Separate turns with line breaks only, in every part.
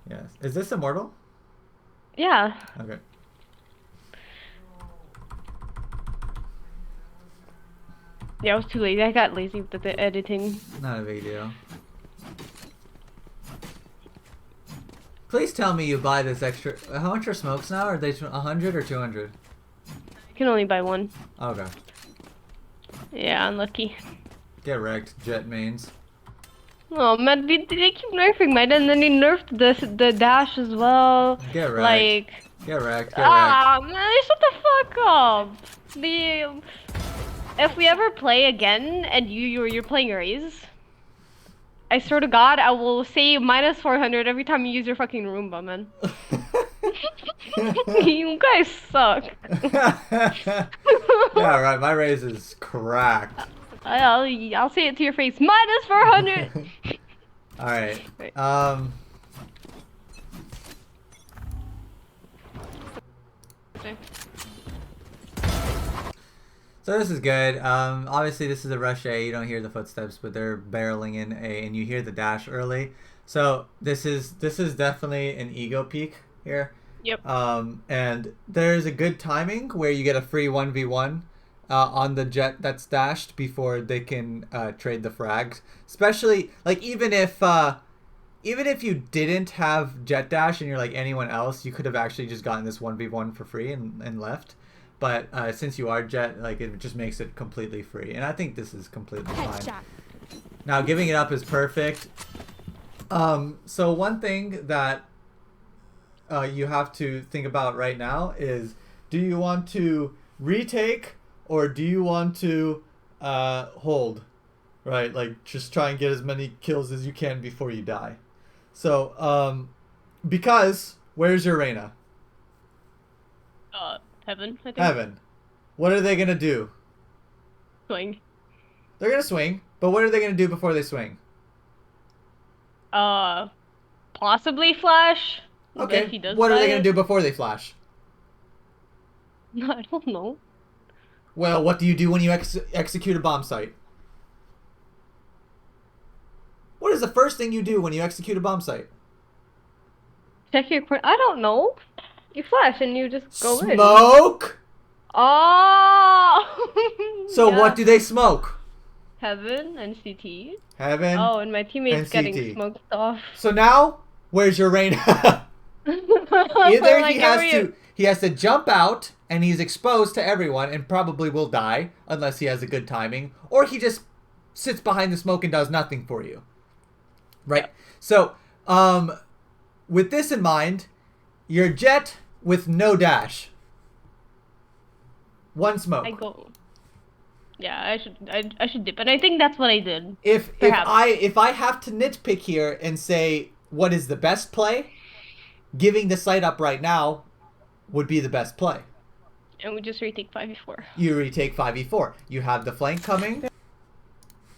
Yes. Is this Immortal?
Yeah.
Okay.
Yeah, I was too lazy. I got lazy with the editing.
Not a big deal. Please tell me you buy this extra. How much are smokes now? Are they 100 or 200?
I can only buy one.
Okay.
Yeah, unlucky.
Get wrecked, Jett mains.
Oh man, they keep nerfing mine, and then they nerfed the dash as well.
Get wrecked.
Like,
Get wrecked. Get wrecked.
man, shut the fuck up. The If we ever play again and you're playing Raze, I swear to God, I will say minus 400 every time you use your fucking Roomba, man. You guys suck.
Yeah, right. My raise is cracked.
I'll say it to your face. Minus 400.
All right.
Right. Okay.
So this is good. Obviously this is a rush A. You don't hear the footsteps, but they're barreling in A, and you hear the dash early. So this is definitely an ego peak here.
Yep.
And there's a good timing where you get a free 1v1 on the Jett that's dashed before they can trade the frags. Especially like even if you didn't have Jett dash and you're like anyone else, you could have actually just gotten this 1v1 for free and left. But since you are Jett, like it just makes it completely free, and I think this is completely fine. Now giving it up is perfect. So one thing that you have to think about right now is, do you want to retake or do you want to hold? Right, like just try and get as many kills as you can before you die. So because where's your Reina?
Heaven, I think.
Heaven. What are they gonna do?
Swing.
They're gonna swing, but what are they gonna do before they swing?
Possibly Flash. If
Okay,
he does
what are
buy
they gonna
it.
do before they flash?
I don't know.
Well, what do you do when you execute a bomb site? What is the first thing you do when you execute a bomb site?
Check your corner. I don't know. You flash and you just go in.
Smoke!
Oh!
So
Yeah.
what do they smoke?
Heaven and CT.
Heaven
Oh, and my teammate's getting
CT.
smoked off.
So now, where's your Reina? Either
Like,
he has to jump out and he's exposed to everyone and probably will die unless he has a good timing, or he just sits behind the smoke and does nothing for you. Right? So, with this in mind, your Jett with no dash. One smoke.
I go. Yeah, I should dip, and I think that's what I did.
If
Perhaps.
I have to nitpick here and say what is the best play, giving the site up right now would be the best play.
And we just retake 5v4.
You retake 5v4. You have the flank coming.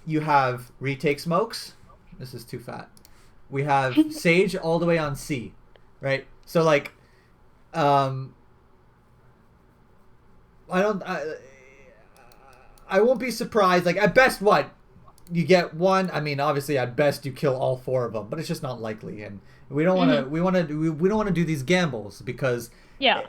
You have retake smokes. This is too fat. We have Sage all the way on C, right? So like, I won't be surprised. Like at best, what you get one. I mean, obviously, at best you kill all four of them, but it's just not likely. And we don't want to. We don't want to do these gambles because
Yeah.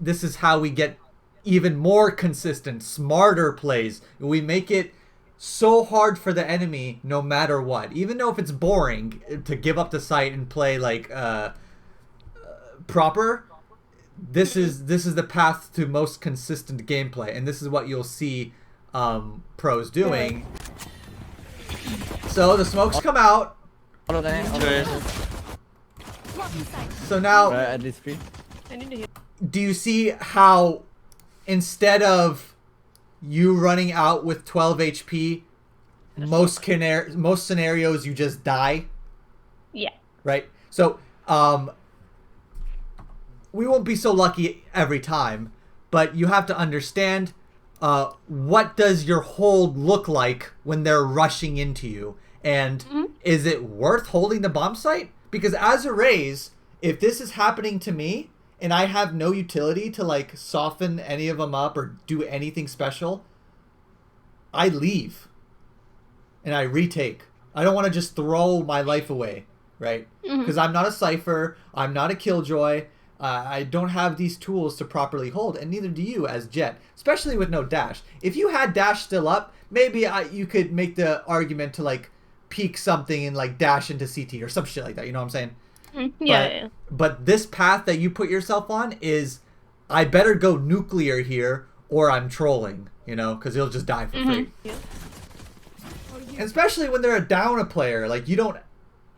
this is how we get even more consistent, smarter plays. We make it so hard for the enemy no matter what. Even though if it's boring to give up the site and play like proper, this is the path to most consistent gameplay, and this is what you'll see pros doing. So the smokes come out. So now
At this speed.
I need to hit.
do you see how instead of you running out with 12 HP, most scenarios you just die,
Yeah.
right? So we won't be so lucky every time, but you have to understand what does your hold look like when they're rushing into you, and is it worth holding the bomb site? Because as a Raze, if this is happening to me and I have no utility to like soften any of them up or do anything special, I leave and I retake. I don't want to just throw my life away right? Because I'm not a Cypher, I'm not a Killjoy, I don't have these tools to properly hold, and neither do you as Jett, especially with no dash. If you had dash still up, maybe you could make the argument to like peek something and like dash into CT or some shit like that, you know what I'm saying?
Yeah.
But this path that you put yourself on is, I better go nuclear here or I'm trolling, you know, because he'll just die for free.
Yeah.
And especially when they're down a player, like you don't,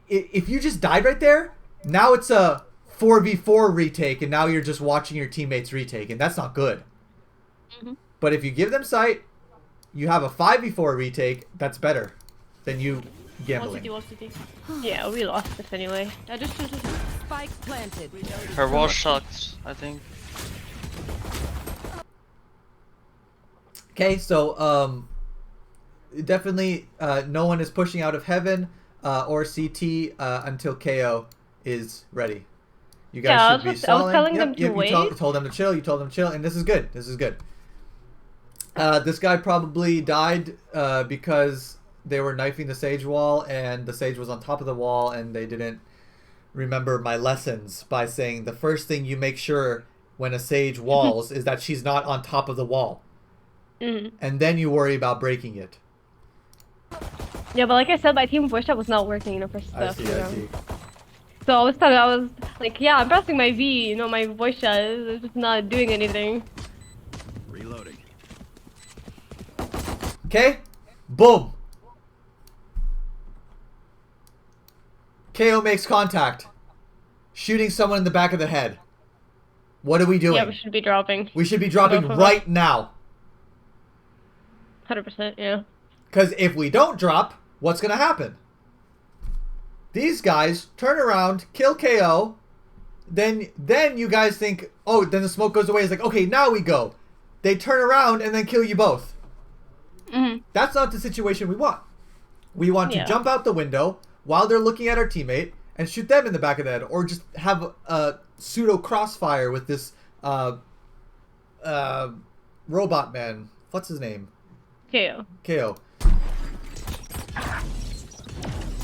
if you just died right there, now it's a 4v4 retake and now you're just watching your teammates retake, and that's not good. But if you give them sight, you have a 5v4 retake, that's better than you gambling.
Yeah, we lost this anyway.
Spike planted.
Her wall sucks, I think.
Okay, so definitely no one is pushing out of heaven or CT until KO is ready. You guys should be stalling.
I was telling them to wait.
You told them to chill. You told them to chill, and this is good. This is good. This guy probably died because they were knifing the Sage wall, and the Sage was on top of the wall, and they didn't remember my lessons by saying the first thing you make sure when a Sage walls is that she's not on top of the wall. And then you worry about breaking it.
Yeah, but like I said, my team voice chat was not working, you know, for stuff.
I see.
So I was like, yeah, I'm pressing my V, you know, my voice chat is just not doing anything.
Reloading.
Okay? Boom. KO makes contact. Shooting someone in the back of the head. What are we doing?
Yeah, we should be dropping.
We should be dropping right now.
100%, yeah.
Because if we don't drop, what's going to happen? These guys turn around, kill KO, then you guys think, oh, then the smoke goes away. It's like, okay, now we go. They turn around and then kill you both. That's not the situation we want. We want to jump out the window while they're looking at our teammate and shoot them in the back of the head, or just have a pseudo crossfire with this robot man. What's his name?
KO.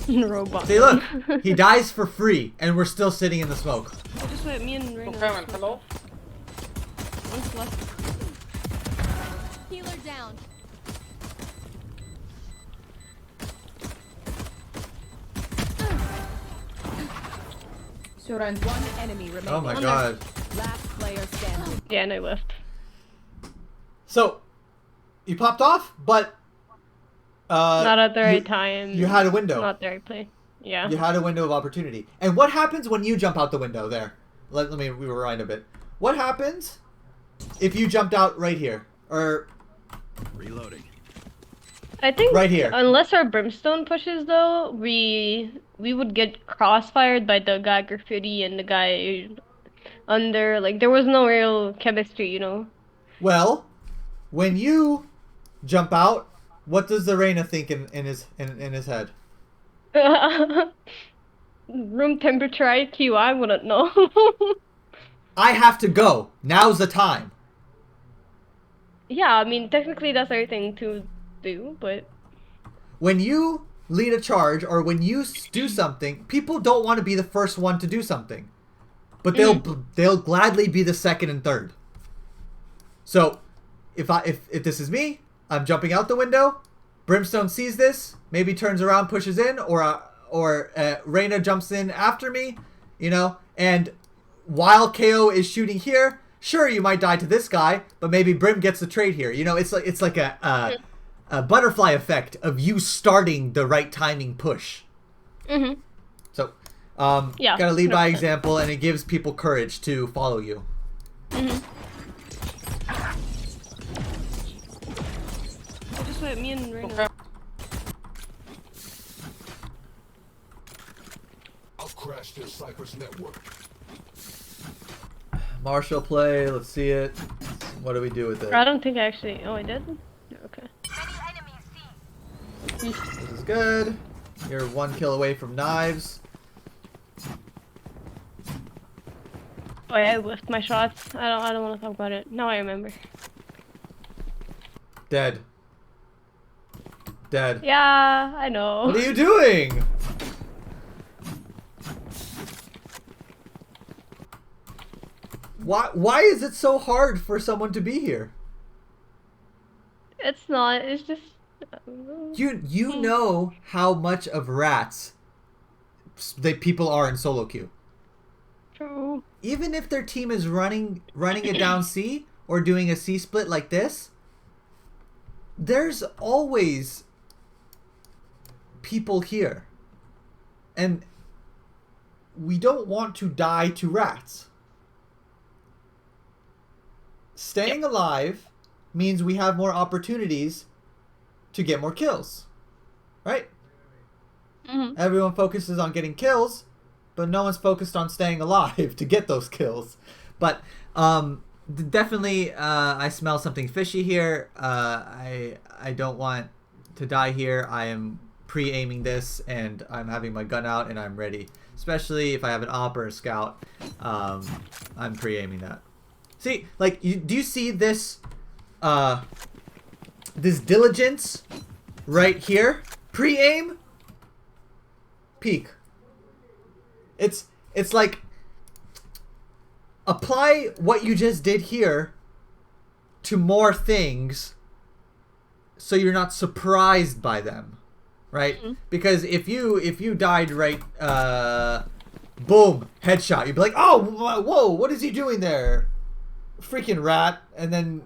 Robot.
See, look, he dies for free, and we're still sitting in the smoke.
Oh, just wait, me and Reina.
Hello?
One's left.
Healer down. One enemy remaining.
Oh my god.
Last player standing.
Yeah, and I left.
So, you popped off, but
Not at the right time.
you had a window.
Not the right play. Yeah.
You had a window of opportunity. And what happens when you jump out the window there? Let me rewind a bit. What happens if you jumped out right here? Or
Reloading.
I think
right here.
Unless our brimstone pushes though, we would get crossfired by the guy graffiti and the guy under, like there was no real chemistry, you know.
Well, when you jump out, what does the Reina think in his head?
Room temperature IQ, I wouldn't know.
I have to go. Now's the time.
Yeah, I mean technically that's everything to do, but
when you lead a charge or when you do something, people don't want to be the first one to do something, but they'll gladly be the second and third. So, if this is me, I'm jumping out the window. Brimstone sees this, maybe turns around, pushes in, or Reina jumps in after me, you know. And while KO is shooting here, sure you might die to this guy, but maybe Brim gets the trade here. You know, it's like a butterfly effect of you starting the right timing push. So,
yeah,
gotta lead by
100%.
example, and it gives people courage to follow you.
Just wait, me and Reina.
I'll crash their Cypress network.
Marshall play, let's see it. What do we do with it?
I don't think I actually. Oh, I did. Okay.
This is good. You're 1 kill away from knives.
Oh, yeah, I whiffed my shots. I don't want to talk about it. Now I remember.
Dead.
Yeah, I know.
What are you doing? Why is it so hard for someone to be here?
It's not. It's just.
You know how much of rats people are in solo queue.
True.
Even if their team is running it down C or doing a C split like this, there's always people here. And we don't want to die to rats. Staying alive means we have more opportunities to get more kills. Right?
Mm-hmm.
Everyone focuses on getting kills, but no one's focused on staying alive to get those kills. But definitely, I smell something fishy here. I don't want to die here. I am pre-aiming this, and I'm having my gun out, and I'm ready. Especially if I have an op or a scout, I'm pre-aiming that. See, like, do you see this? This diligence right here, pre-aim, peek. It's like apply what you just did here to more things so you're not surprised by them, right? Mm-hmm. Because if you died right, boom, headshot, you'd be like, oh, whoa, what is he doing there? Freaking rat. And then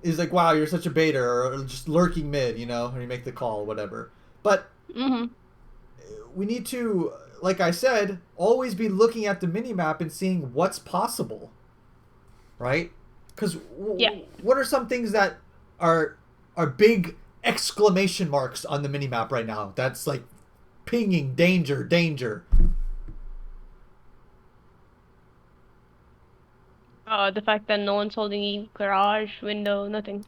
he's like, wow, you're such a baiter, or just lurking mid, you know, and you make the call, whatever. But we need to, like I said, always be looking at the minimap and seeing what's possible, right? Because what are some things that are big exclamation marks on the minimap right now? That's like pinging, danger, danger.
The fact that no one's holding E, garage, window, nothing.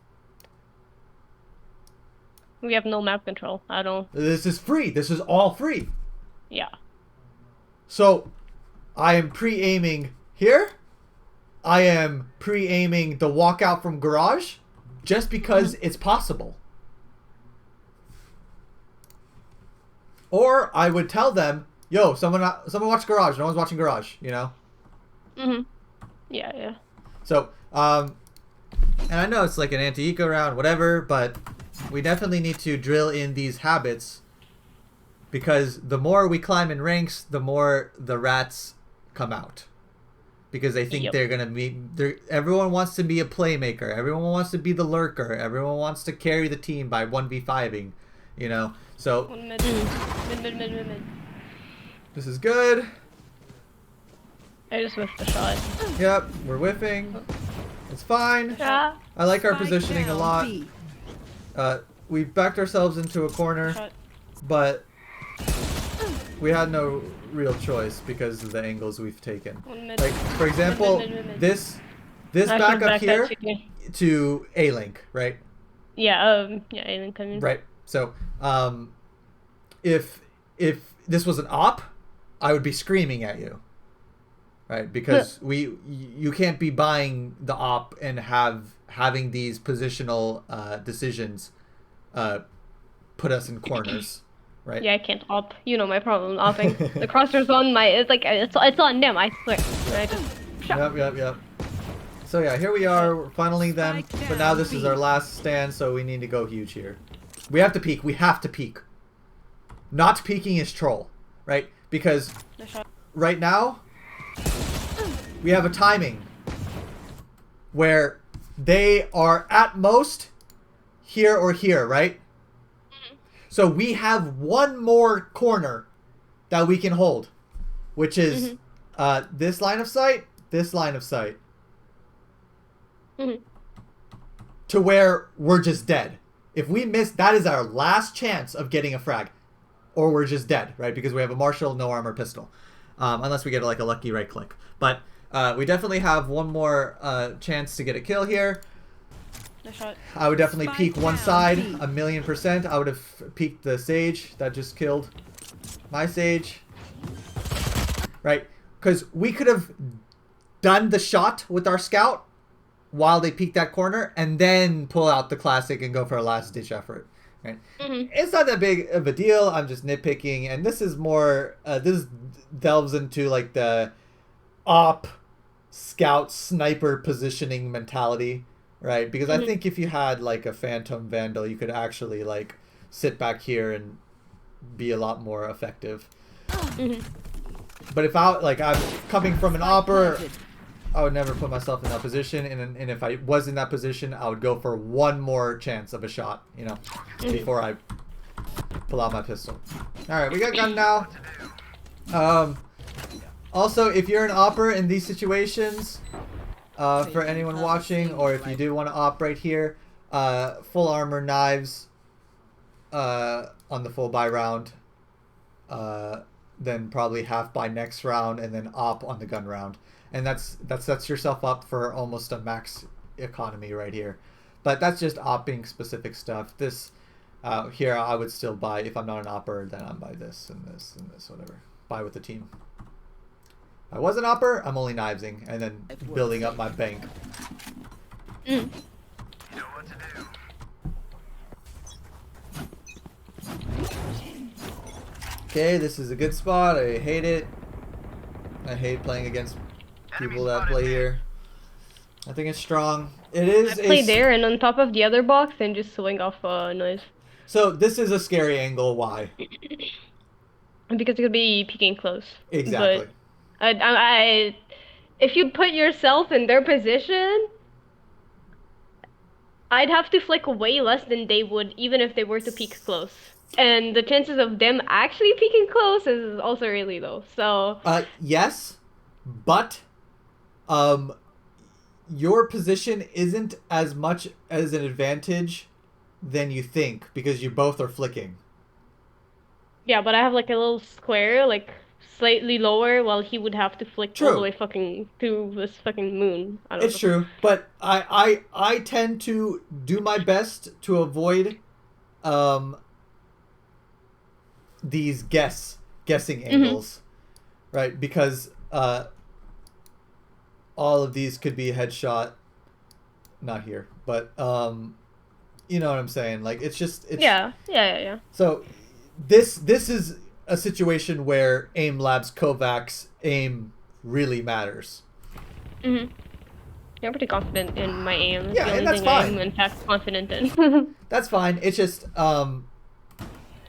We have no map control at all.
This is free. This is all free.
Yeah.
So, I am pre-aiming here. I am pre-aiming the walkout from garage, just because it's possible. Or I would tell them, "Yo, someone watch garage. No one's watching garage." You know.
Yeah.
So, and I know it's like an anti-eco round, whatever, but we definitely need to drill in these habits, because the more we climb in ranks, the more the rats come out. Because they think they're going to be... everyone wants to be a playmaker. Everyone wants to be the lurker. Everyone wants to carry the team by 1v5ing, you know? So... Mid. This is good.
I just whiffed the shot.
Yep, we're whiffing. It's fine.
Yeah.
I like our positioning a lot. We've backed ourselves into a corner, but we had no real choice because of the angles we've taken. Like, for example, this back up here to A-Link, right?
Yeah, A-Link coming.
Right. So, if this was an op, I would be screaming at you. Right, because you can't be buying the op and having these positional decisions put us in corners, right?
Yeah, I can't op. You know my problem opping. The crosshair's on my. It's like it's on them. I swear. And I just.
Yep. So yeah, here we are. We're funneling them, but now this is our last stand, so we need to go huge here. We have to peek. We have to peek. Not peeking is troll, right? Because right now, we have a timing where they are at most here or here, right? So we have one more corner that we can hold, which is this line of sight, this line of sight. To where we're just dead. If we miss, that is our last chance of getting a frag. Or we're just dead, right? Because we have a Marshall, no armor pistol. Unless we get like a lucky right click. But we definitely have one more chance to get a kill here. I would definitely peek one side, 1,000,000%. I would have peeked the Sage that just killed my Sage. Right? Because we could have done the shot with our scout while they peek that corner and then pull out the classic and go for a last ditch effort. Right? It's not that big of a deal. I'm just nitpicking, and this is more this delves into like the op scout sniper positioning mentality, right? Because I think if you had like a Phantom Vandal, you could actually like sit back here and be a lot more effective. But if I'm coming from an Opper, I would never put myself in that position, and if I was in that position, I would go for one more chance of a shot, you know, before I pull out my pistol. Alright, we got gun now. Also, if you're an Opper in these situations, for anyone watching, or if you do want to op right here, full armor knives on the full buy round, then probably half buy next round, and then op on the gun round. And that sets yourself up for almost a max economy right here. But that's just opping specific stuff. This here I would still buy. If I'm not an opper, then I'm buy this and this and this, whatever. Buy with the team. If I was an opper, I'm only knivesing and then building up my bank. Okay, this is a good spot. I hate it. I hate playing against people that play here. I think it's strong. It is.
I play there and on top of the other box and just swing off noise.
So this is a scary angle. Why?
Because it could be peeking close.
Exactly.
But if you put yourself in their position, I'd have to flick way less than they would, even if they were to peek close. And the chances of them actually peeking close is also really low. So.
Yes, but your position isn't as much as an advantage than you think because you both are flicking.
Yeah, but I have like a little square, like slightly lower, while he would have to flick all the way fucking to this fucking moon. I don't know.
It's true, but I tend to do my best to avoid these guessing angles, right? Because all of these could be a headshot. Not here, but you know what I'm saying? Like it's yeah. So this is a situation where Aim Labs Kovacs aim really matters.
I'm pretty confident in my aim. It's
Yeah,
the only
and that's
thing
fine.
I'm in fact confident in.
That's fine. It's just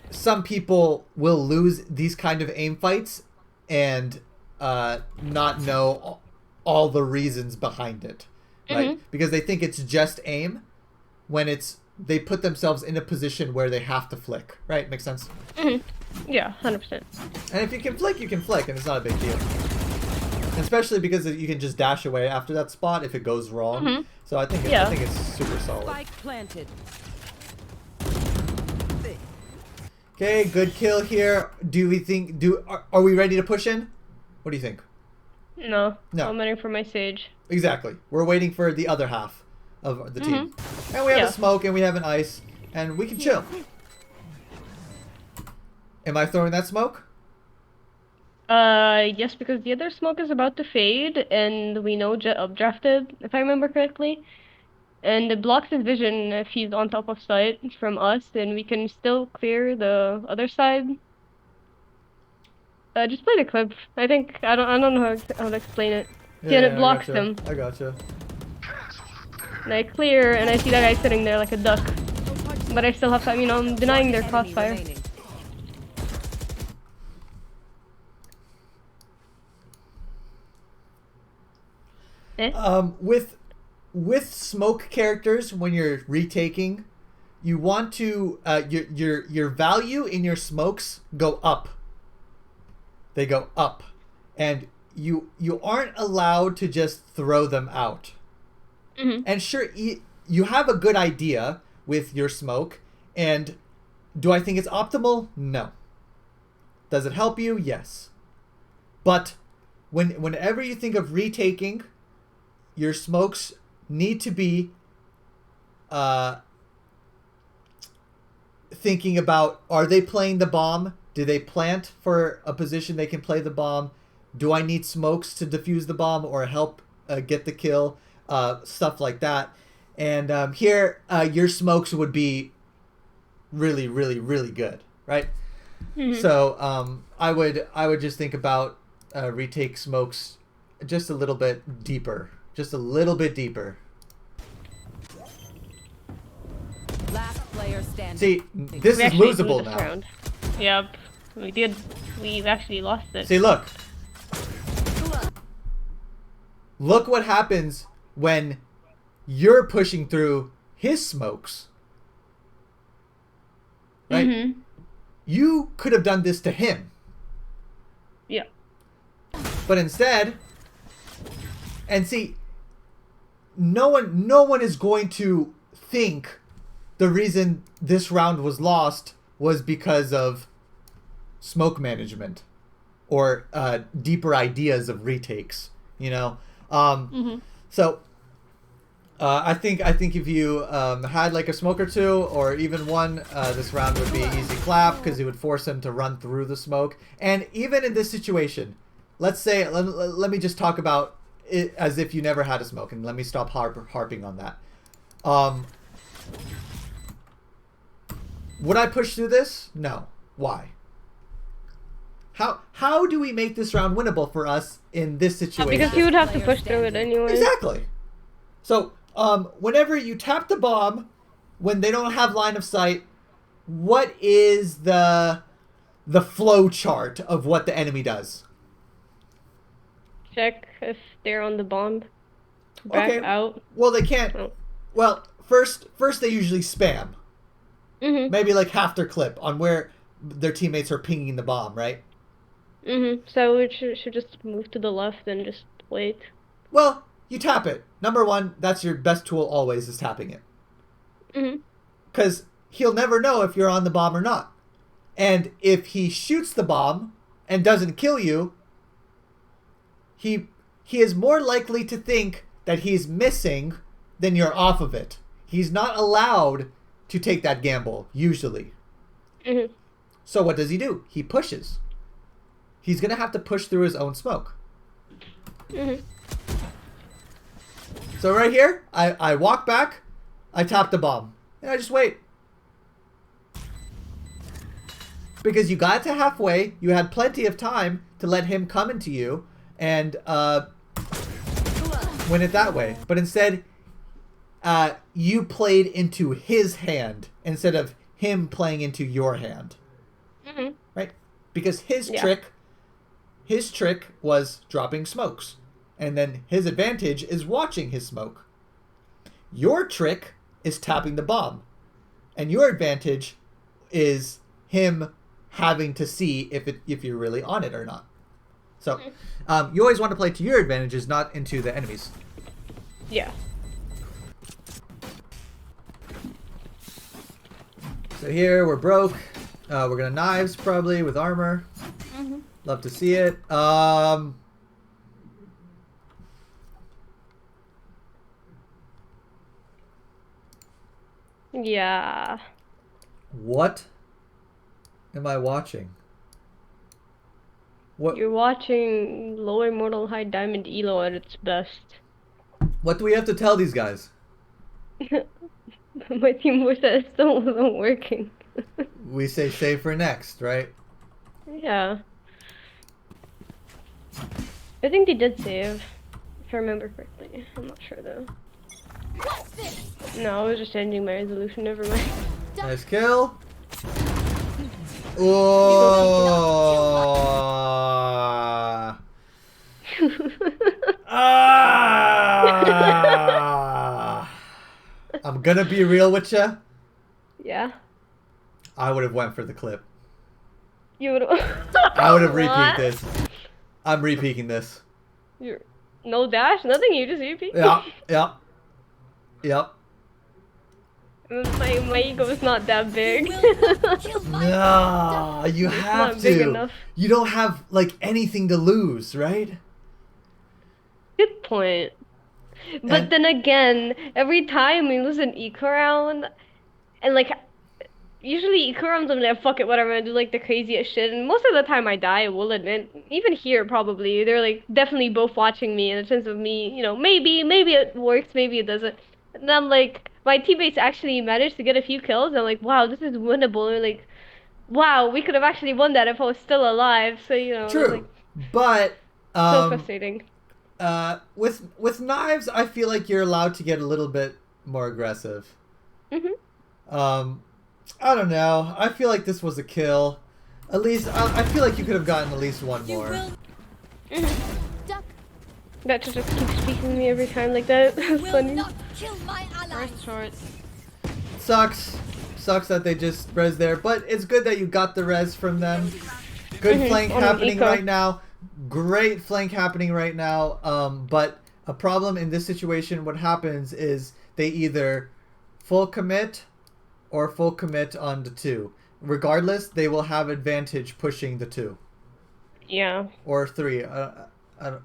some people will lose these kind of aim fights and not know all the reasons behind it, right? Because they think it's just aim when they put themselves in a position where they have to flick, right? Makes sense?
Yeah, 100%.
And if you can flick, and it's not a big deal. And especially because you can just dash away after that spot if it goes wrong. So I think it's super solid.
Spike planted.
Okay, good kill here. Are we ready to push in? What do you think?
No. I'm waiting for my sage.
Exactly. We're waiting for the other half of the team. And we have a smoke and we have an ice and we can chill. Am I throwing that smoke?
Yes, because the other smoke is about to fade and we know Jett updrafted, if I remember correctly. And it blocks his vision if he's on top of sight from us, and we can still clear the other side. Just play the clip. I don't know how to explain it. See, and it blocks him.
I gotcha.
And I clear, and I see that guy sitting there like a duck. But I still have to, I'm denying their crossfire.
With smoke characters, when you're retaking, you want to your value in your smokes go up. They go up, and you aren't allowed to just throw them out. And sure, you have a good idea with your smoke, and do I think it's optimal? No. Does it help you? Yes. But whenever you think of retaking, your smokes need to be thinking about, are they playing the bomb? Do they plant for a position they can play the bomb? Do I need smokes to defuse the bomb or help get the kill? Stuff like that. And here, your smokes would be really, really, really good, right? So I would just think about retake smokes just a little bit deeper. Just a little bit deeper.
Last player standing.
See, this
We
is
actually blew
losable
this
now.
round. Yep, we did. We actually lost it.
See, look. Look what happens when you're pushing through his smokes. Right?
Mm-hmm.
You could have done this to him.
Yeah.
But instead, and see, no one is going to think the reason this round was lost was because of smoke management or deeper ideas of retakes. You know, so I think if you had like a smoke or two or even one, this round would be easy clap because it would force him to run through the smoke. And even in this situation, let's say let me just talk about it as if you never had a smoke, and let me stop harping on that. Would I push through this? No. Why? How do we make this round winnable for us in this situation?
Because you would have to push through it anyway.
Exactly. So, whenever you tap the bomb, when they don't have line of sight, what is the flow chart of what the enemy does?
Check if they're on the bomb. Back out.
Well, they can't.
Oh.
Well, first they usually spam.
Mhm.
Maybe like half their clip on where their teammates are pinging the bomb, right?
Mhm. So we should just move to the left and just wait.
Well, you tap it. Number one, that's your best tool always, is tapping it.
Mhm.
Because he'll never know if you're on the bomb or not. And if he shoots the bomb and doesn't kill you, he is more likely to think that he's missing than you're off of it. He's not allowed to take that gamble, usually.
Mhm.
So what does he do? He pushes. He's going to have to push through his own smoke.
Mhm.
So right here, I walk back, I tap the bomb, and I just wait. Because you got to halfway, you had plenty of time to let him come into you and win it that way. But instead, you played into his hand instead of him playing into your hand.
Mhm.
Right? Because his
Yeah.
trick was dropping smokes. And then his advantage is watching his smoke. Your trick is tapping the bomb. And your advantage is him having to see if you're really on it or not. So you always want to play to your advantages, not into the enemy's.
Yeah.
So here we're broke. We're gonna knives probably with armor. Love to see it.
Yeah.
What am I watching? What
You're watching low immortal high diamond elo at its best.
what do we have to tell these guys?
My team wish that it still wasn't working.
We say save for next, right?
Yeah. I think they did save, if I remember correctly. I'm not sure though. No, I was just changing my resolution, never mind.
Nice kill. Oh. Ah. I'm gonna be real with you.
Yeah.
I would have went for the clip.
You would
I would have repeated this. I'm repeaking this.
You're no dash, nothing, you just repeat.
Yeah, yeah. Yep.
My ego is not that big.
No, you have
not big
to.
enough.
You don't have like anything to lose, right?
Good point. But
And-
then again, every time we lose an eco round, and like, usually eco rounds I'm like, fuck it, whatever, I do like the craziest shit, and most of the time I die, I will admit. Even here, probably, they're like definitely both watching me in the sense of me, you know, maybe it works, maybe it doesn't. And I'm like, my teammates actually managed to get a few kills, and I'm like, wow, this is winnable. And like, wow, we could have actually won that if I was still alive. So, you know,
True.
like,
But
so frustrating.
with knives, I feel like you're allowed to get a little bit more aggressive. I don't know. I feel like this was a kill. At least I feel like you could have gotten at least one more.
That just keeps speaking to me every time like that. That's funny.
First short.
Sucks that they just res there, but it's good that you got the res from them. Good flank happening right now. Great flank happening right now. But a problem in this situation, what happens is they either full commit or full commit on the 2. Regardless, they will have advantage pushing the 2.
Yeah.
Or 3.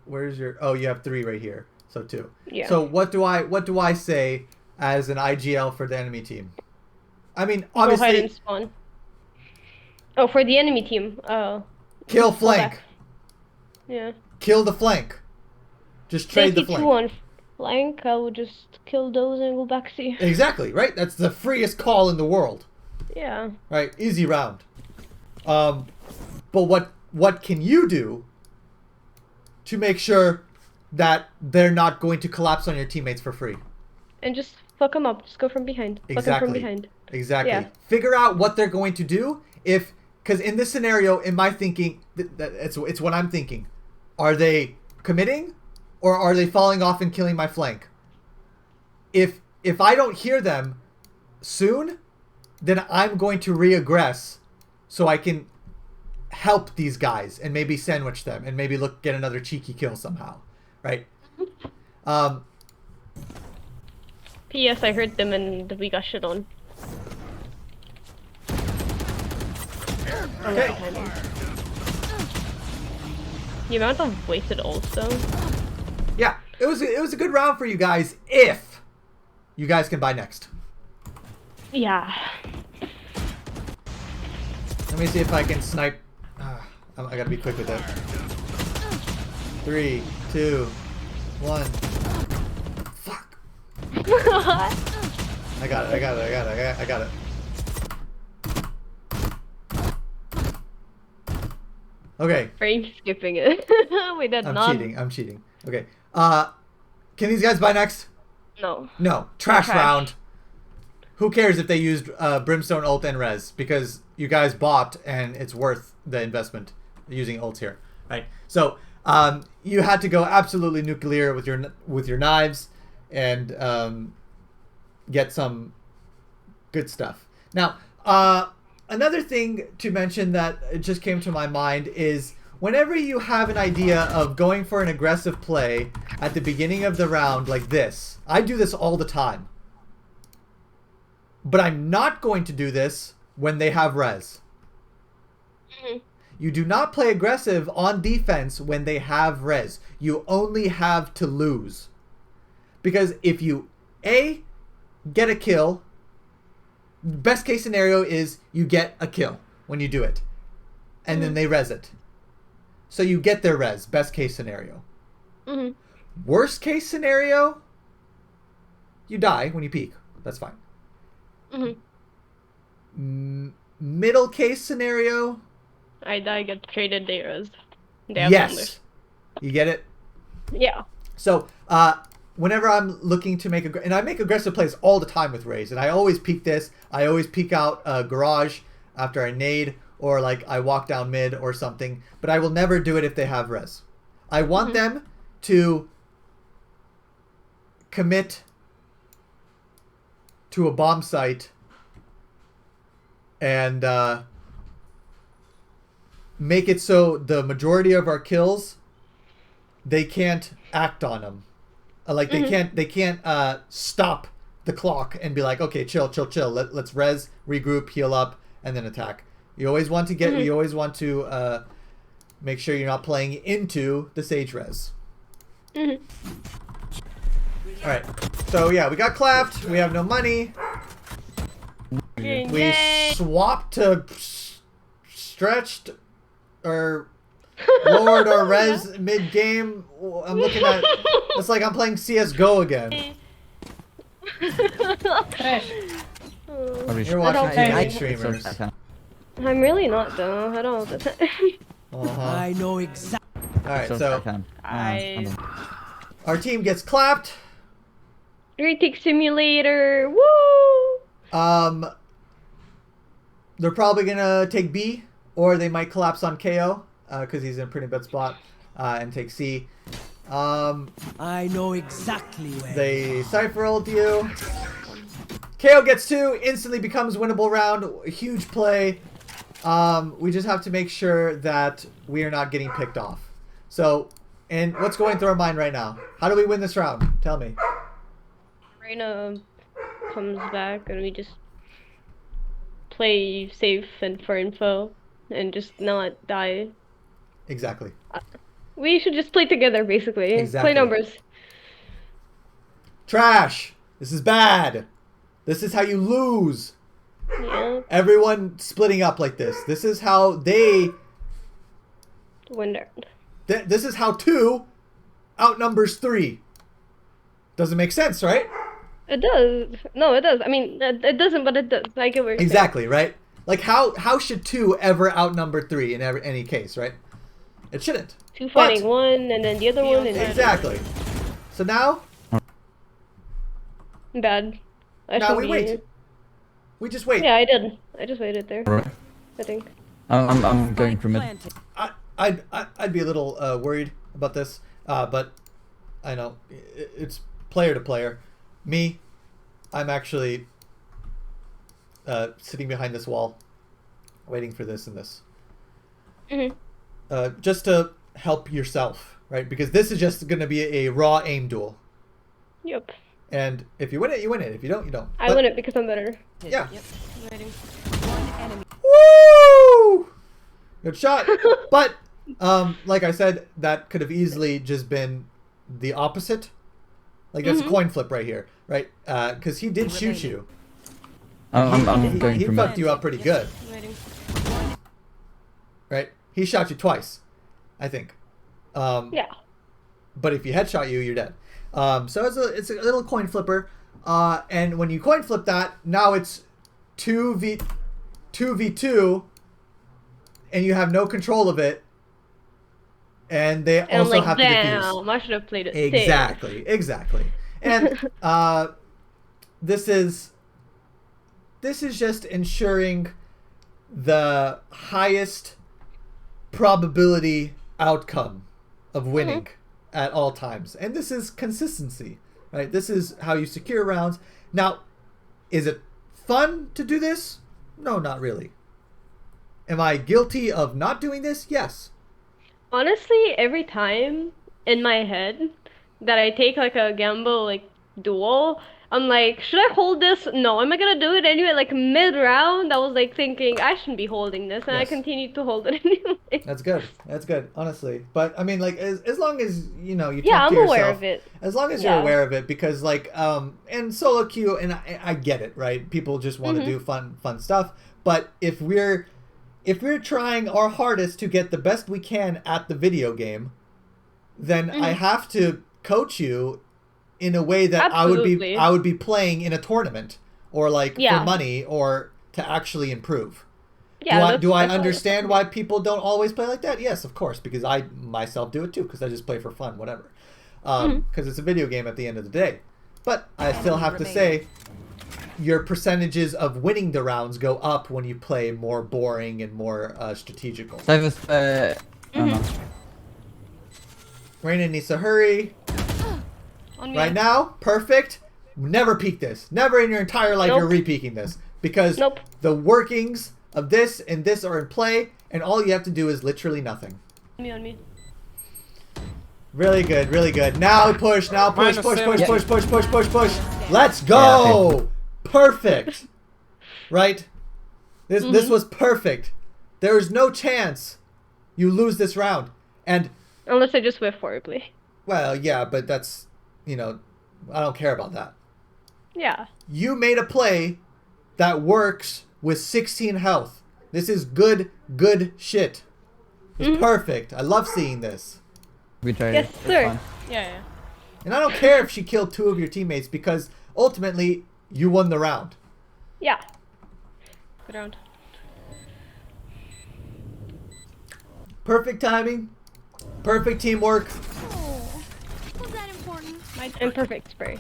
Where's your? Oh, you have 3 right here. So 2.
Yeah.
So what do I say as an IGL for the enemy team? I mean, obviously.
Go ahead and spawn. Oh, for the enemy team.
Kill flank.
Yeah.
Kill the flank. Just trade the flank.
2 on flank. I will just kill those and go back to you.
Exactly, right? That's the freest call in the world.
Yeah.
Right, easy round. But what can you do to make sure that they're not going to collapse on your teammates for free? And
just fuck them up. Just go from behind.
Exactly.
Fuck them from behind.
Exactly.
Yeah.
Figure out what they're going to do because in this scenario, in my thinking, it's what I'm thinking. Are they committing or are they falling off and killing my flank? If I don't hear them soon, then I'm going to re-aggress so I can help these guys and maybe sandwich them and maybe get another cheeky kill somehow, right?
P.S. I heard them and we got shit on.
Okay.
The amount of wasted ults though.
Yeah, it was a good round for you guys if you guys can buy next.
Yeah.
Let me see if I can snipe. I gotta be quick with it. 3, 2, 1. Fuck. I got it. Okay.
Frame skipping it. Wait, that's not.
I'm cheating. Okay. Can these guys buy next?
No.
No. Trash round. Who cares if they used Brimstone ult and res? Because you guys bought and it's worth the investment using ults here, right? So you had to go absolutely nuclear with your knives and get some good stuff. Now, another thing to mention that just came to my mind is whenever you have an idea of going for an aggressive play at the beginning of the round like this, I do this all the time. But I'm not going to do this when they have res. You do not play aggressive on defense when they have res. You only have to lose. Because if you, A, get a kill, best case scenario is you get a kill when you do it. And then they res it. So you get their res, best case scenario. Worst case scenario, you die when you peek. That's fine. Middle case scenario,
I die, get traded, they res.
Yes. You get it?
Yeah.
So, whenever I'm looking to make and I make aggressive plays all the time with Raze, and I always peek this. I always peek out garage after I nade, or like I walk down mid or something. But I will never do it if they have res. I want them to commit to a bomb site and make it so the majority of our kills, they can't act on them. Like they can't stop the clock and be like, okay, chill. Let's res, regroup, heal up, and then attack. You always want to get. You always want to make sure you're not playing into the Sage res. All right. So yeah, we got clapped. We have no money. We swapped to stretched or lowered our res mid game. I'm looking at. It's like I'm playing CS:GO again. You're watching TV streamers.
I'm really not though. I don't.
I know exactly.
All right, so Our team gets clapped.
Retake simulator. Woo!
They're probably gonna take B, or they might collapse on KO because he's in a pretty bad spot, and take C.
I know exactly where.
They Cypher ult you. KO gets 2, instantly becomes winnable round. A huge play. We just have to make sure that we are not getting picked off. So, and what's going through our mind right now? How do we win this round? Tell me.
Reina comes back and we just play safe and for info and just not die.
Exactly.
We should just play together, basically.
Exactly.
Play numbers.
Trash. This is bad. This is how you lose.
Yeah.
Everyone splitting up like this. This is how they...
Win round.
This is how 2 outnumbers 3. Doesn't make sense, right?
It does. No, it does. I mean, it doesn't, but it does. I get what you're saying.
Exactly, right? Like, how should 2 ever outnumber 3 in any case, right? It shouldn't.
2 fighting 1, and then the other one, and
exactly. So now...
Bad.
Now we wait. We just wait.
Yeah, I did. I just waited there.
Right.
I think.
I'm going for mid.
I'd be a little worried about this, but I know it's player to player. Me, I'm actually sitting behind this wall, waiting for this and this. Just to help yourself, right? Because this is just going to be a raw aim duel.
Yep.
And if you win it, you win it. If you don't, you don't.
I win it because I'm better.
Yeah.
Yep. I'm waiting. One enemy.
Woo! Good shot. But like I said, that could have easily just been the opposite. Like that's a coin flip right here, right? Because he did shoot you.
I'm going
He
for
fucked
mid.
you up pretty good,
I'm waiting.
right? He shot you twice, I think.
Yeah.
But if he headshot you, you're dead. So it's a little coin flipper, and when you coin flip that, now it's 2v2, and you have no control of it, and they
And
also
I'm like,
have to
damn,
defuse.
I should have played it
Exactly. And this is just ensuring the highest probability outcome of winning at all times. And this is consistency, right? This is how you secure rounds. Now, is it fun to do this? No, not really. Am I guilty of not doing this? Yes.
Honestly, every time in my head that I take like a gamble like duel, I'm like, should I hold this? No. Am I gonna do it anyway? Like mid-round, I was like thinking I shouldn't be holding this, and I
Yes.
continued to hold it anyway.
That's good. That's good, honestly. But I mean, like, as long as you know, you
Yeah,
talk
I'm
to yourself,
aware of it.
As long as you're
Yeah.
aware of it, because like, and solo queue, and I get it, right? People just want to do fun stuff. But if we're trying our hardest to get the best we can at the video game, then I have to coach you in a way that
Absolutely.
I would be playing in a tournament or like
Yeah.
for money or to actually improve.
Yeah.
Do I
that's
understand why people don't always play like that? Yes, of course, because I myself do it too, because I just play for fun, whatever. Because it's a video game at the end of the day. But I still have to say, your percentages of winning the rounds go up when you play more boring and more strategical. Reina needs to hurry.
On me.
Right now, perfect. Never peek this. Never in your entire life you're
Nope.
re-peeking this. Because
Nope.
the workings of this and this are in play, and all you have to do is literally nothing.
On me.
Really good, really good. Now push, now push, push, push, push, push, push, push, push. Let's
Yeah,
go! Perfect. Right? This was perfect. There is no chance you lose this round. And,
Unless I just whiff horribly.
well, yeah, but that's, you know, I don't care about that.
Yeah.
You made a play that works with 16 health. This is good shit. It's perfect. I love seeing this.
We tried
Yes,
it.
sir.
It's fun.
Yeah.
And I don't care if she killed 2 of your teammates because ultimately you won the round.
Yeah.
Good round.
Perfect timing. Perfect teamwork.
Oh, was that important?
Imperfect spray.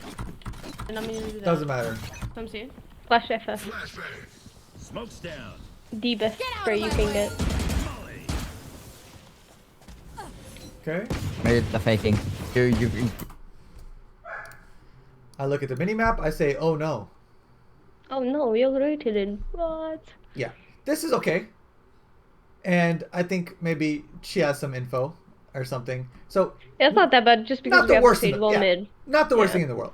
And I'm gonna do that.
Doesn't matter.
Come see.
Flash FF.
Smoke's down.
The best spray you can get.
Okay.
Made the faking. You.
I look at the minimap. I say, oh no.
Oh no, we rotated. What?
Yeah. This is okay. And I think maybe she has some info or something. So
Yeah, it's not that bad just because
not
we
the
have
worst
stage
thing.
wall
Yeah.
mid.
Not the worst
Yeah.
thing in the world.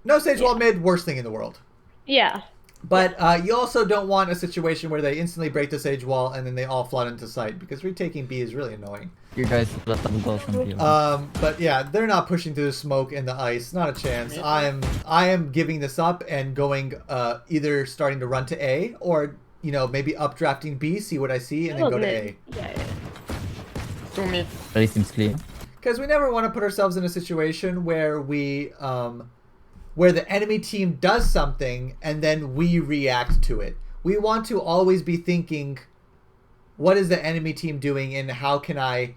No stage wall mid, worst thing in the world.
Yeah.
But you also don't want a situation where they instantly break the sage wall and then they all flood into sight, because retaking B is really annoying.
You guys let them go from here.
But yeah, they're not pushing through the smoke and the ice. Not a chance. I am giving this up and going either starting to run to A or maybe updrafting B, see what I see, and then go to A.
Yeah.
2 mid.
Really seems clear.
Because we never want to put ourselves in a situation where where the enemy team does something and then we react to it. We want to always be thinking, what is the enemy team doing and how can I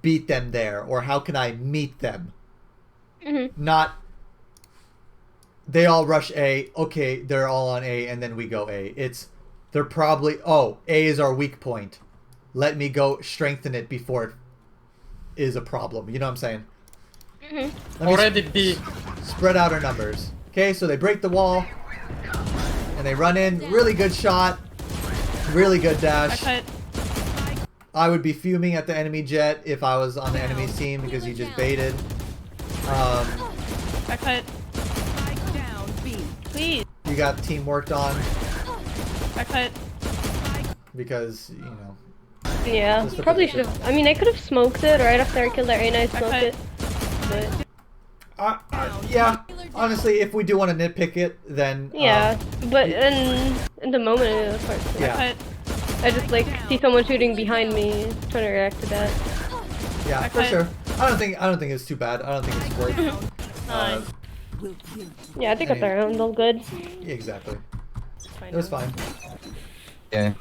beat them there, or how can I meet them?
Mm-hmm.
Not they all rush A, okay, they're all on A and then we go A. It's they're probably, A is our weak point. Let me go strengthen it before it is a problem. You know what I'm saying?
Mm-hmm.
Already B.
Spread out our numbers. Okay, so they break the wall and they run in. Really good shot. Really good dash. I would be fuming at the enemy Jett if I was on the enemy's team because he just baited.
Please.
You got team worked on
Backcut.
because,
Yeah.
Just the
Probably
position.
should have. I mean, I could have smoked it right after I killed that Reyna. I smoked it. But
yeah, honestly, if we do want to nitpick it, then
yeah. But in the moment, it was hard to.
yeah,
I just see someone shooting behind me, trying to react to that.
yeah, for sure. I don't think it's too bad. I don't think it's worth.
Yeah, I think got the round all good.
Yeah, exactly. It was fine.
Yeah.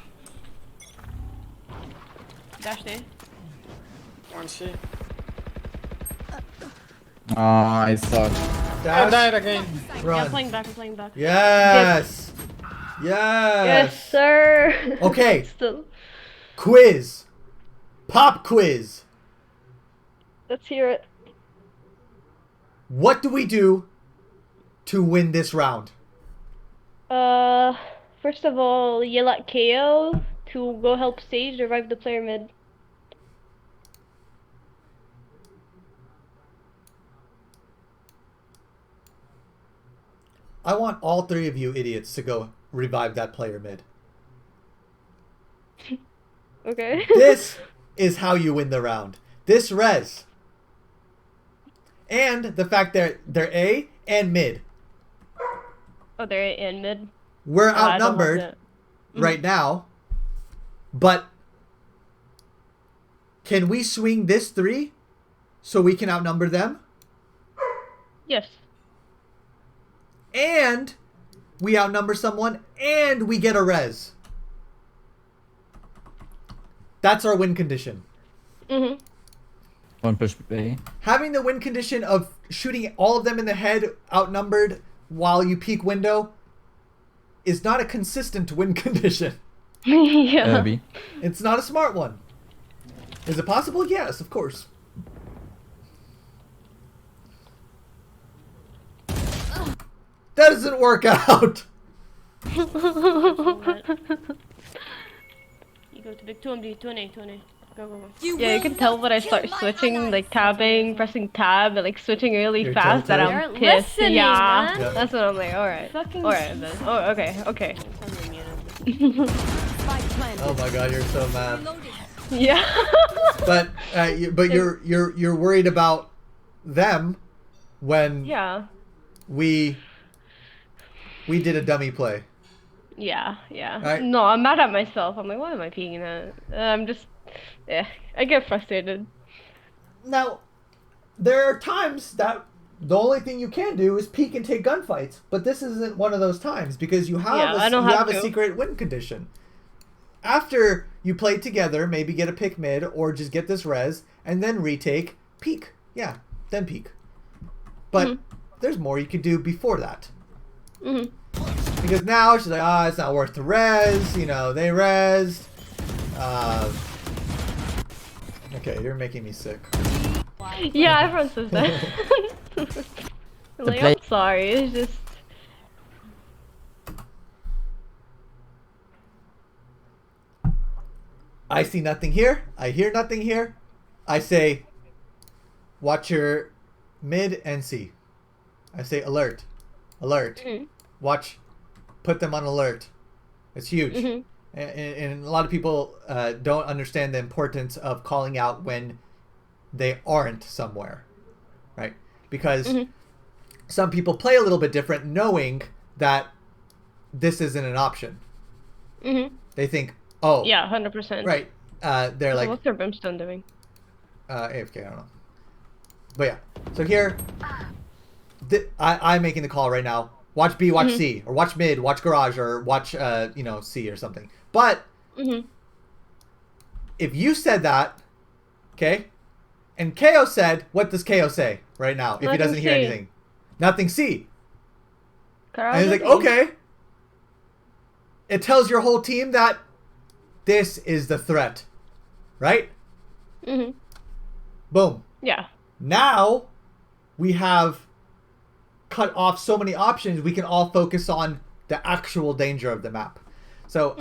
Dash day.
1 C.
Oh, I suck.
I
Dash,
died again.
Yeah,
run.
I'm playing back. I'm playing back.
Yes. Yes.
Yes, sir.
Okay.
Still,
Quiz. Pop quiz.
let's hear it.
What do we do to win this round?
First of all, yell at KO to go help Sage revive the player mid.
I want all three of you idiots to go revive that player mid.
Okay.
This is how you win the round. This res. And the fact that they're A and mid.
Oh, they're in mid.
We're
I don't like
outnumbered
that.
right now. But can we swing this 3 so we can outnumber them?
Yes.
And we outnumber someone and we get a res. That's our win condition.
Mhm.
One push B.
Having the win condition of shooting all of them in the head outnumbered while you peek window is not a consistent win condition.
Yeah.
B.
It's not a smart one. Is it possible? Yes, of course. That doesn't work out.
You go to big 2 and B, 2 and A, 2 and A. Go, go, go.
Yeah, you can tell when I start switching, tabbing, pressing tab, and switching really
You're
fast that
tilted.
I'm
You're
pissed.
listening,
Yeah.
man.
That's what I'm like. All right.
Fucking
All right then. Oh, okay. Okay.
Oh my god, you're so mad.
Yeah.
But you're worried about them when
Yeah.
we did a dummy play.
Yeah. Yeah.
Right.
No, I'm mad at myself. I'm like, why am I peeking at? I'm just, yeah. I get frustrated.
Now, there are times that the only thing you can do is peek and take gunfights, but this isn't one of those times because you have
Yeah, I don't have
a
to.
secret win condition. After you play together, maybe get a pick mid or just get this res and then retake, peek. Yeah, then peek. But there's more you could do before that.
Mhm.
Because now she's like, it's not worth the res. You know, they resed. Okay, you're making me sick.
Yeah, everyone says that. Like, I'm sorry. It's just.
I see nothing here. I hear nothing here. I say, watch your mid and C. I say alert. Alert. Watch. Put them on alert. It's huge. And a lot of people don't understand the importance of calling out when they aren't somewhere. Right? Because some people play a little bit different knowing that this isn't an option. They think, oh.
Yeah, 100%.
Right. They're like...
What's their Brimstone doing?
AFK, I don't know. But yeah. So here, I'm making the call right now. Watch B, watch C. Or watch mid, watch garage, or watch, C or something. But, if you said that, okay, and KO said, what does KO say right now if he doesn't hear anything? Nothing C.
Garage
and he's like, okay. It tells your whole team that this is the threat. Right? Boom.
Yeah.
Now, we have cut off so many options, we can all focus on the actual danger of the map. So,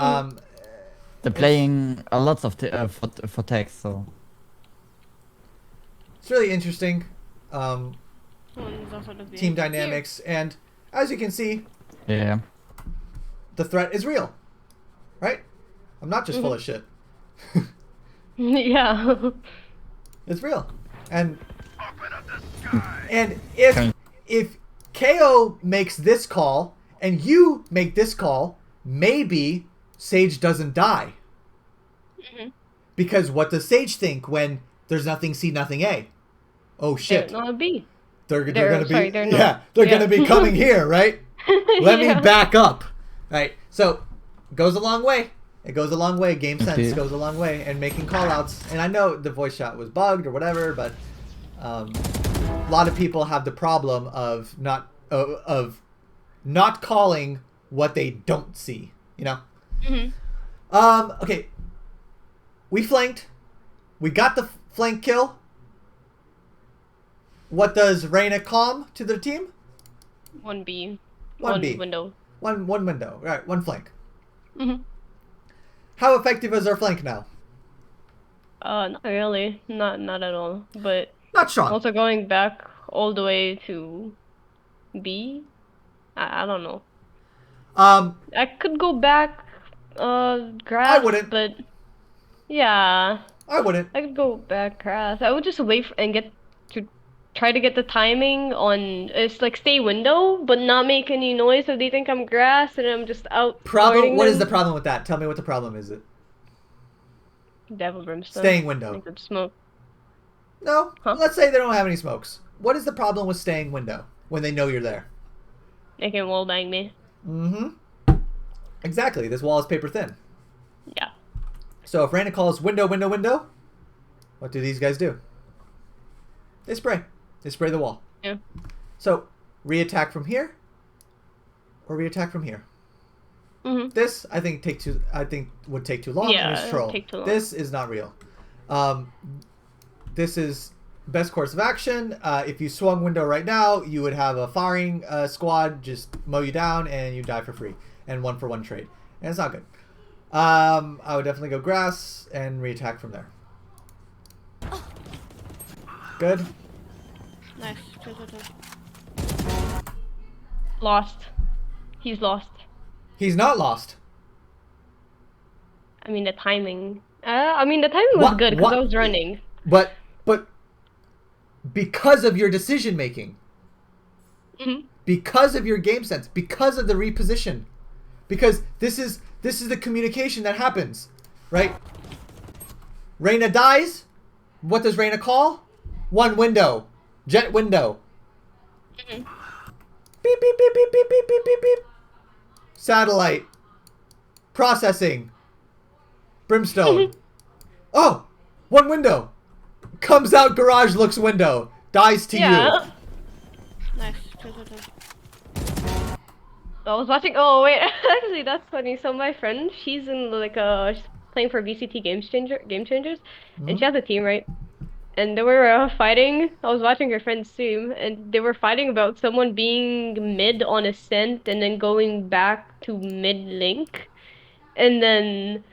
they're playing a lot of for text, so
it's really interesting. Team dynamics, and as you can see,
yeah,
the threat is real, right? I'm not just full of shit.
Yeah,
it's real, and if KO makes this call and you make this call, maybe Sage doesn't die. Because what does Sage think when there's nothing C, nothing A? Oh shit!
They're not B.
They're gonna be
they're
gonna be coming here, right? Let me back up, right? So, goes a long way. It goes a long way. Game sense goes a long way, and making callouts. And I know the voice chat was bugged or whatever, but a lot of people have the problem of not calling what they don't see. You know. Okay. We flanked. We got the flank kill. What does Reyna calm to their team?
1B.
One B.
Window.
One window. Right. One flank. How effective is our flank now?
Not really. Not at all. But
not strong.
Also going back all the way to B. I don't know. I could go back. Grass.
I wouldn't.
But yeah.
I wouldn't.
I could go back grass. I would just wait and try to get the timing on. It's like stay window, but not make any noise so they think I'm grass and I'm just out.
Problem. What is the problem with that? Tell me what the problem is. It.
Devil Brimstone.
Staying window.
Smoke.
No. Huh? Let's say they don't have any smokes. What is the problem with staying window when they know you're there?
They can wallbang me.
Exactly. This wall is paper thin.
Yeah.
So if Reyna calls window, what do these guys do? They spray. They spray the wall.
Yeah.
So re-attack from here, or re-attack from here. This I think would take too long.
Yeah,
and it's troll.
take too long.
This is not real. This is best course of action. If you swung window right now, you would have a firing squad just mow you down and you die for free and 1-for-1 trade, and it's not good. I would definitely go grass and re-attack from there. Good.
Nice.
Lost. He's lost.
He's not lost.
I mean the timing. The timing was good because I was running.
But because of your decision making, because of your game sense, because of the reposition, because this is the communication that happens, right? Reyna dies. What does Reyna call? One window. Jett window. Beep, beep, beep, beep, beep, beep, beep, beep, beep. Satellite. Processing. Brimstone. Oh! One window. Comes out garage, looks window. Dies to you.
Nice.
I was watching. Oh wait, actually that's funny. So my friend, she's in like she's playing for VCT Game Changers, and she has a team, right? And they were fighting. I was watching her friend's stream, and they were fighting about someone being mid on Ascent and then going back to mid link, and then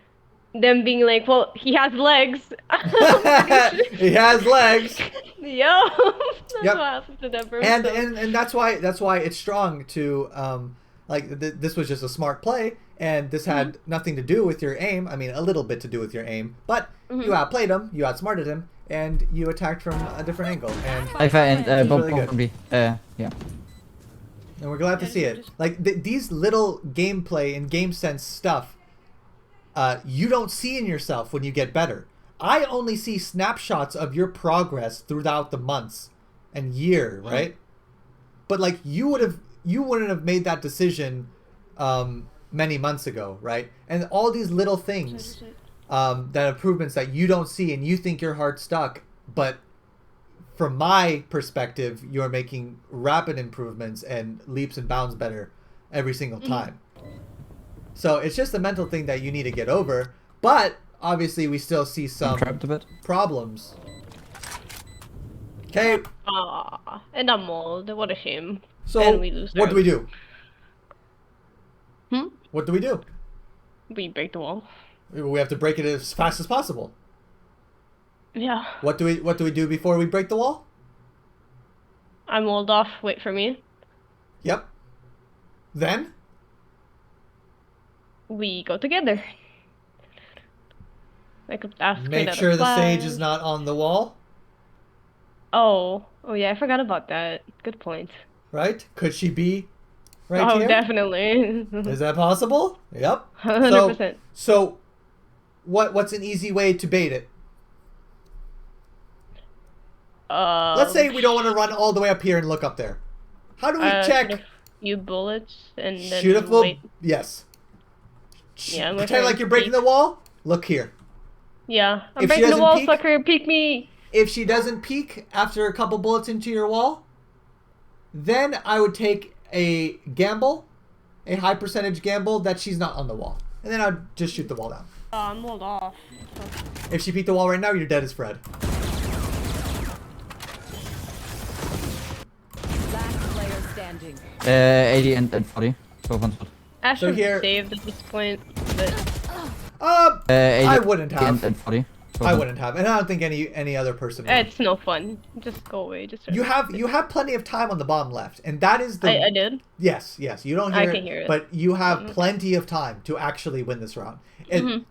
them being like, "Well, he has legs." I'm pretty sure.
He has legs.
Yo, that's
Yep.
what happened to that person.
And that's why it's strong to like this was just a smart play, and this had nothing to do with your aim. I mean, a little bit to do with your aim, but you outplayed him, you outsmarted him, and you attacked from a different angle. And
And
really good.
probably, yeah.
And we're glad to see it. Like these little gameplay and game sense stuff, you don't see in yourself when you get better. I only see snapshots of your progress throughout the months and year, right? But like you wouldn't have made that decision many months ago, right? And all these little things, that improvements that you don't see and you think you're hard stuck, but from my perspective, you're making rapid improvements and leaps and bounds better every single time. So it's just a mental thing that you need to get over. But obviously, we still see some
Trapped a bit.
problems. Okay,
And a mold. What a shame.
so
And we lose
what do we do?
Hmm?
What do we do?
We break the wall.
We have to break it as fast as possible.
Yeah.
What do we do before we break the wall?
I'm walled off. Wait for me.
Yep. Then
We go together. I could ask
make
Krina to
sure the sage
fly.
is not on the wall,
Oh yeah, I forgot about that. Good point.
right? Could she be right
Oh,
here?
definitely.
Is that possible? Yep.
100%.
So what's an easy way to bait it? Let's say we don't want to run all the way up here and look up there. How do we check?
Shoot a few bullets and then
Shoot a full.
wait.
Yes.
Yeah, I'm
Pretend
gonna
like you're breaking
peek.
the wall. Look here.
Yeah, I'm
If she
breaking the
doesn't
wall,
peek-
sucker. Peek me.
If she doesn't peek after a couple bullets into your wall, then I would take a gamble, a high percentage gamble that she's not on the wall, and then I'd just shoot the wall down.
I'm walled off.
If she peeked the wall right now, you're dead as Fred.
Last player standing.
80 and 40. Both on spot.
Ash
So
would
here-
saved at this point, but
80
I wouldn't have.
and 40. Both
I
on-
wouldn't have, and I don't think any other person would.
it's no fun. Just go away. Just
You have plenty of time on the bomb left, and that is the.
I did.
Yes. You don't
I
hear
can hear it.
but you have plenty of time to actually win this round.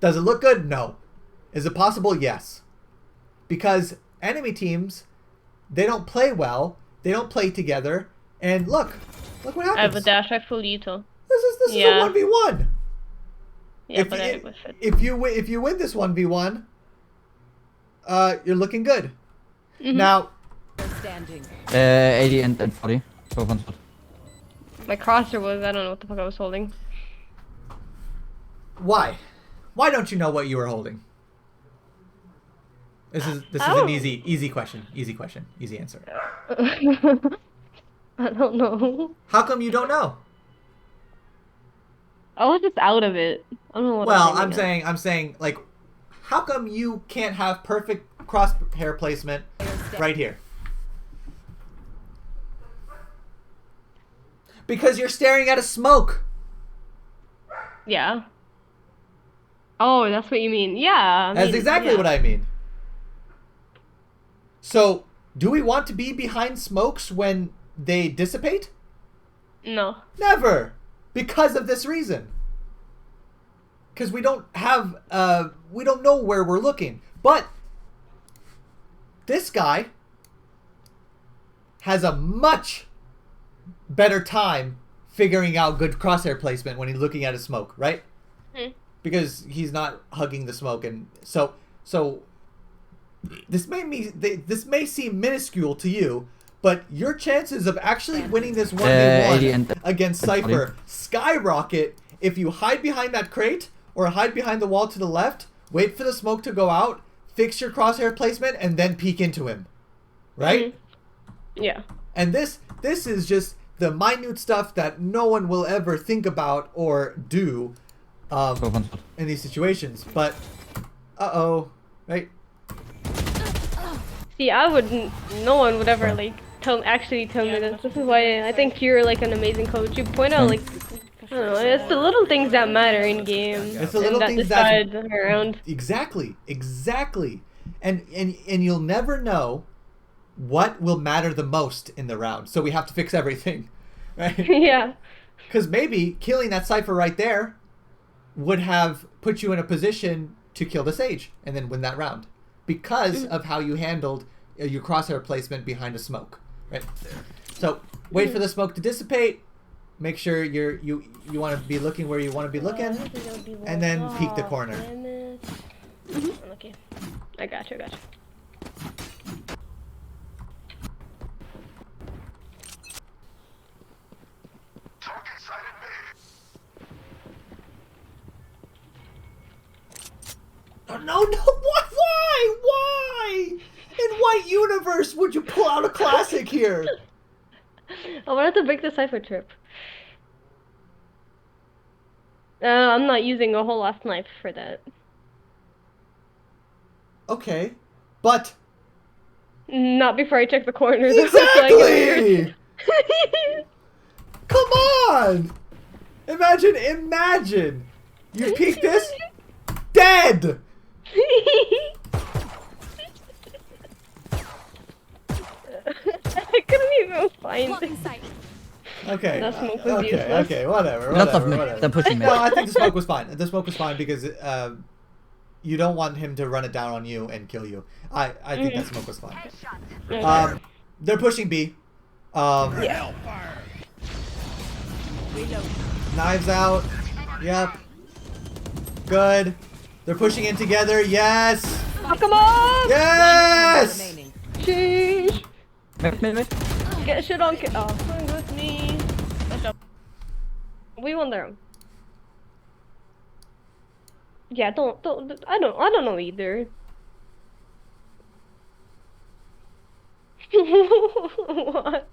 Does it look good? No. Is it possible? Yes. Because enemy teams, they don't play well. They don't play together. And look what
I have a
happens.
dash. I full Uto.
This is
Yeah.
a 1v1.
Yeah,
if,
but
you,
I was it.
if you win this 1v1, you're looking good.
Mm-hmm.
Now,
Standing.
80 and 40. Both on spot.
My crosser was. I don't know what the fuck I was holding.
why? Why don't you know what you were holding? This is
Oh.
an easy question. Easy answer.
I don't know.
How come you don't know?
I was just out of it. I don't know what.
Well,
I'm doing now.
I'm saying like, how come you can't have perfect crosshair placement right here? Because you're staring at a smoke.
Yeah. Oh, that's what you mean. Yeah.
That's exactly what I mean. So, do we want to be behind smokes when they dissipate?
No.
Never. Because of this reason. Because we don't have, we don't know where we're looking. But this guy has a much better time figuring out good crosshair placement when he's looking at a smoke, right? Because he's not hugging the smoke, and so this may seem minuscule to you, but your chances of actually winning this
80
1v1
and
against
40.
Cypher skyrocket if you hide behind that crate or hide behind the wall to the left, wait for the smoke to go out, fix your crosshair placement, and then peek into him. Right?
Yeah.
And this is just the minute stuff that no one will ever think about or do in these situations. But uh-oh, right?
See, I wouldn't. No one would ever like actually tell me this. This is why I think you're like an amazing coach. You point out like, I don't know, it's the little things that matter in game.
It's the little
that
things
decide
that
around.
Exactly. And you'll never know what will matter the most in the round. So we have to fix everything, right?
Yeah.
Because maybe killing that Cypher right there would have put you in a position to kill the Sage and then win that round because of how you handled your crosshair placement behind a smoke, right? So wait for the smoke to dissipate. Make sure you want to be looking where you want to be looking, and then peek the corner.
Okay, I got you.
No, what? Why? In what universe would you pull out a classic here?
I wanted to break the Cypher trip. I'm not using a whole last knife for that.
Okay, but
Not before I check the corner. Though,
exactly. Come on! Imagine! You peek this? Dead!
I couldn't even find it.
Okay.
That smoke was useless.
Okay, whatever.
They're pushing me.
No, I think the smoke was fine. The smoke was fine because you don't want him to run it down on you and kill you. I think that smoke was fine. They're pushing B.
Yeah.
Knives out. Yep. Good. They're pushing in together. Yes.
Oh, come on!
Yes.
Sheesh.
Mid.
Get shit on. Oh, come with me. We won there. Yeah, don't. I don't know either. What?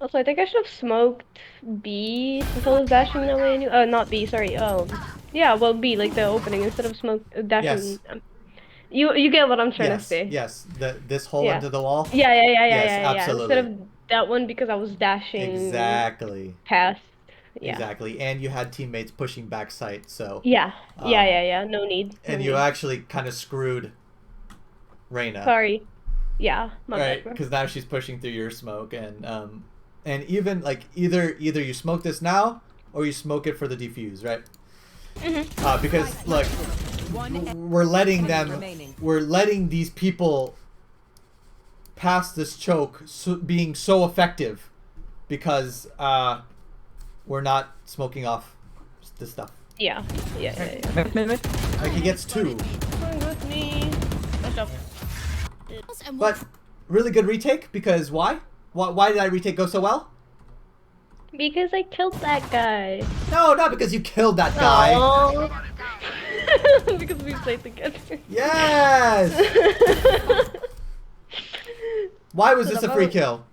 Also, I think I should have smoked B since I was dashing that way. Not B, sorry. Yeah, well, B, like the opening instead of dashing.
Yes.
You get what I'm trying to say.
Yes. This hole into the wall.
Yeah.
Absolutely.
Instead of that one because I was dashing.
Exactly.
Past. Yeah.
Exactly. And you had teammates pushing back sight, so.
Yeah. Yeah. No need.
And you actually kind of screwed Reyna.
Sorry. Yeah. My
Right,
bad, bro.
because now she's pushing through your smoke, and even like either you smoke this now or you smoke it for the defuse, right? Because look, we're letting these people pass this choke being so effective because we're not smoking off this stuff.
Yeah.
Mid.
Like he gets 2.
Come with me.
But really good retake because why? Why did that retake go so well?
Because I killed that guy.
No, not because you killed that guy.
Aww. Because we played together.
Yes! Why was this a free kill?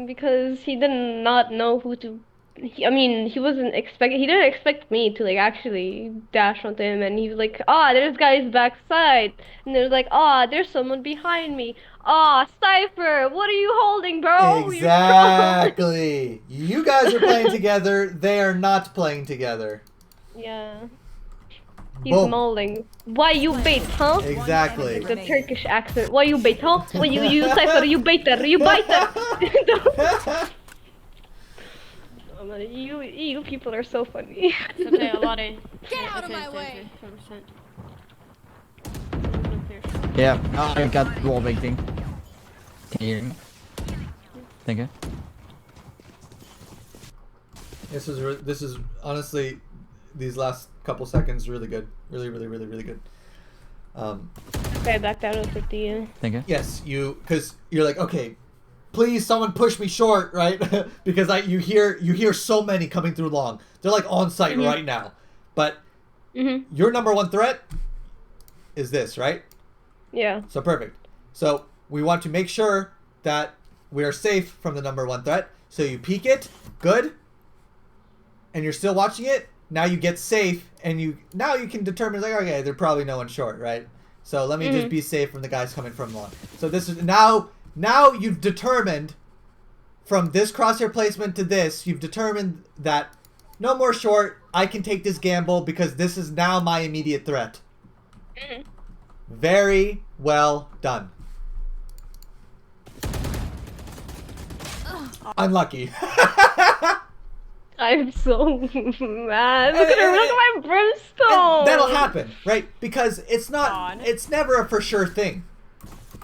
Because he did not know who to. He didn't expect me to like actually dash onto him, and he was like, there's guys backside, and there's like, there's someone behind me. Cypher, what are you holding, bro?
Exactly. You guys are playing together. They are not playing together.
Yeah. He's
Boom.
molding. Why you bait, huh?
Exactly.
The Turkish accent. Why you bait, huh? When you Cypher, you baiter, you biter. You people are so funny.
Okay, a lot of.
Get out of my way.
100%.
Yeah, I got wall waiting. Can you hear me? Thank you.
This is honestly, these last couple seconds really good. Really good.
Okay, back down to 50.
Thank you.
Yes, because you're like, okay, please someone push me short, right? Because you hear so many coming through long. They're like on site right now. But your number one threat is this, right?
Yeah.
So perfect. So we want to make sure that we are safe from the number one threat. So you peek it, good. And you're still watching it. Now you get safe, and now you can determine, like, okay, they're probably no one short, right? So let me just be safe from the guys coming from long. So this is now you've determined from this crosshair placement to this, you've determined that no more short. I can take this gamble because this is now my immediate threat. Very well done. Unlucky.
I'm so mad. Look at her. Look at my brimstone.
And that'll happen, right? Because it's not. It's never a for sure thing.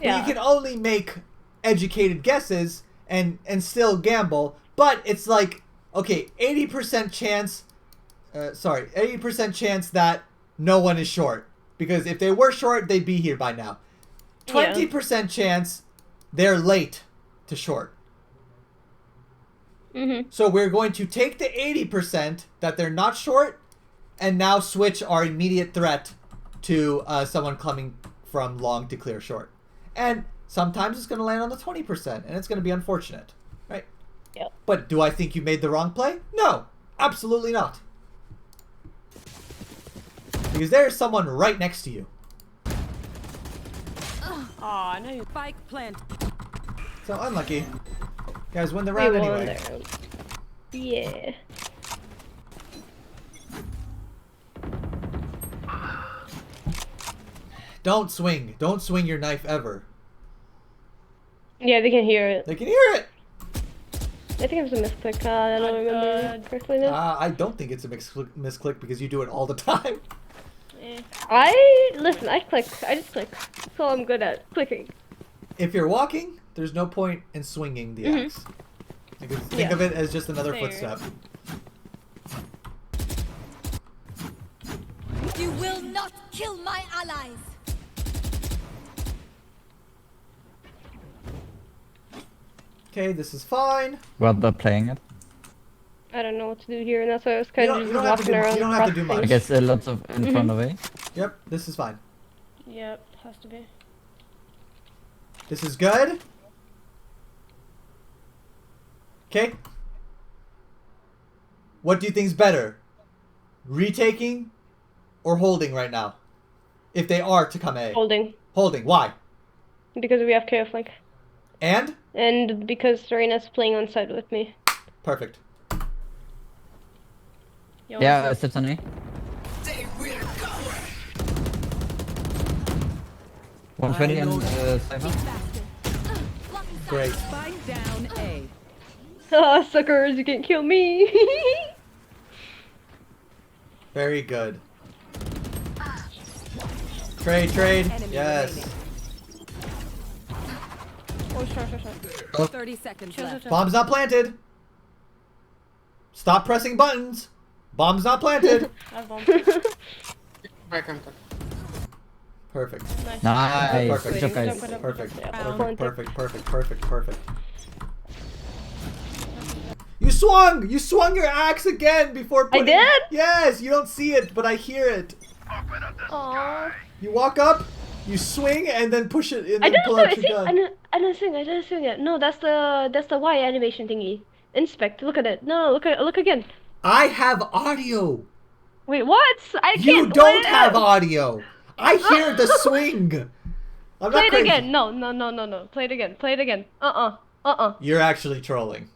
Yeah.
You can only make educated guesses and still gamble. But it's like, okay, 80% chance. 80% chance that no one is short. Because if they were short, they'd be here by now. 20% chance they're late to short. So we're going to take the 80% that they're not short and now switch our immediate threat to someone coming from long to clear short. And sometimes it's going to land on the 20% and it's going to be unfortunate, right?
Yep.
But do I think you made the wrong play? No, absolutely not. Because there's someone right next to you.
Aw, no, you.
Spike plant.
So unlucky. Guys, win the round anyway.
Yeah.
Don't swing. Don't swing your knife ever.
Yeah, they can hear it.
They can hear it.
I think it was a misclick. I don't remember correctly now.
I don't think it's a misclick because you do it all the time.
Listen, I click. I just click. That's all I'm good at. Clicking.
If you're walking, there's no point in swinging the axe. Because think of it as just another footstep.
You will not kill my allies.
Okay, this is fine.
Well, they're playing it.
I don't know what to do here, and that's why I was kind of just
you don't have to
walking
do-
around.
you don't have to do
processing.
I guess lots of in front of A.
Yep, this is fine.
Yep, has to be.
This is good. Okay. What do you think's better? Retaking or holding right now? If they are to come A.
Holding.
Holding. Why?
Because we have KO flank.
And?
And because Serena's playing on side with me.
Perfect.
Yo,
Yeah, sits on A.
They will go.
120 and Cypher.
Great.
Spike down A.
Ah, suckers, you can't kill me.
Very good. Trade.
Enemy
Yes.
remaining.
Oh, sure.
30 seconds left.
Bomb's not planted. Stop pressing buttons. Bomb's not planted.
That's bomb.
I contact.
Perfect.
Nice.
Perfect.
Good job, guys.
Perfect.
Yeah.
Perfect. You swung! You swung your axe again before putting...
did?
Yes, you don't see it, but I hear it.
Aww.
You walk up, you swing, and then push it and
I
then
didn't
pull
do
out
it.
your
See,
gun.
I didn't swing it. No, that's the Y animation thingy. Inspect. Look at it. No, look again.
I have audio.
Wait, what? I can't.
You don't
what?
have audio. I hear the swing. I'm
Play
not
it
crazy.
again. No. Play it again.
You're actually trolling.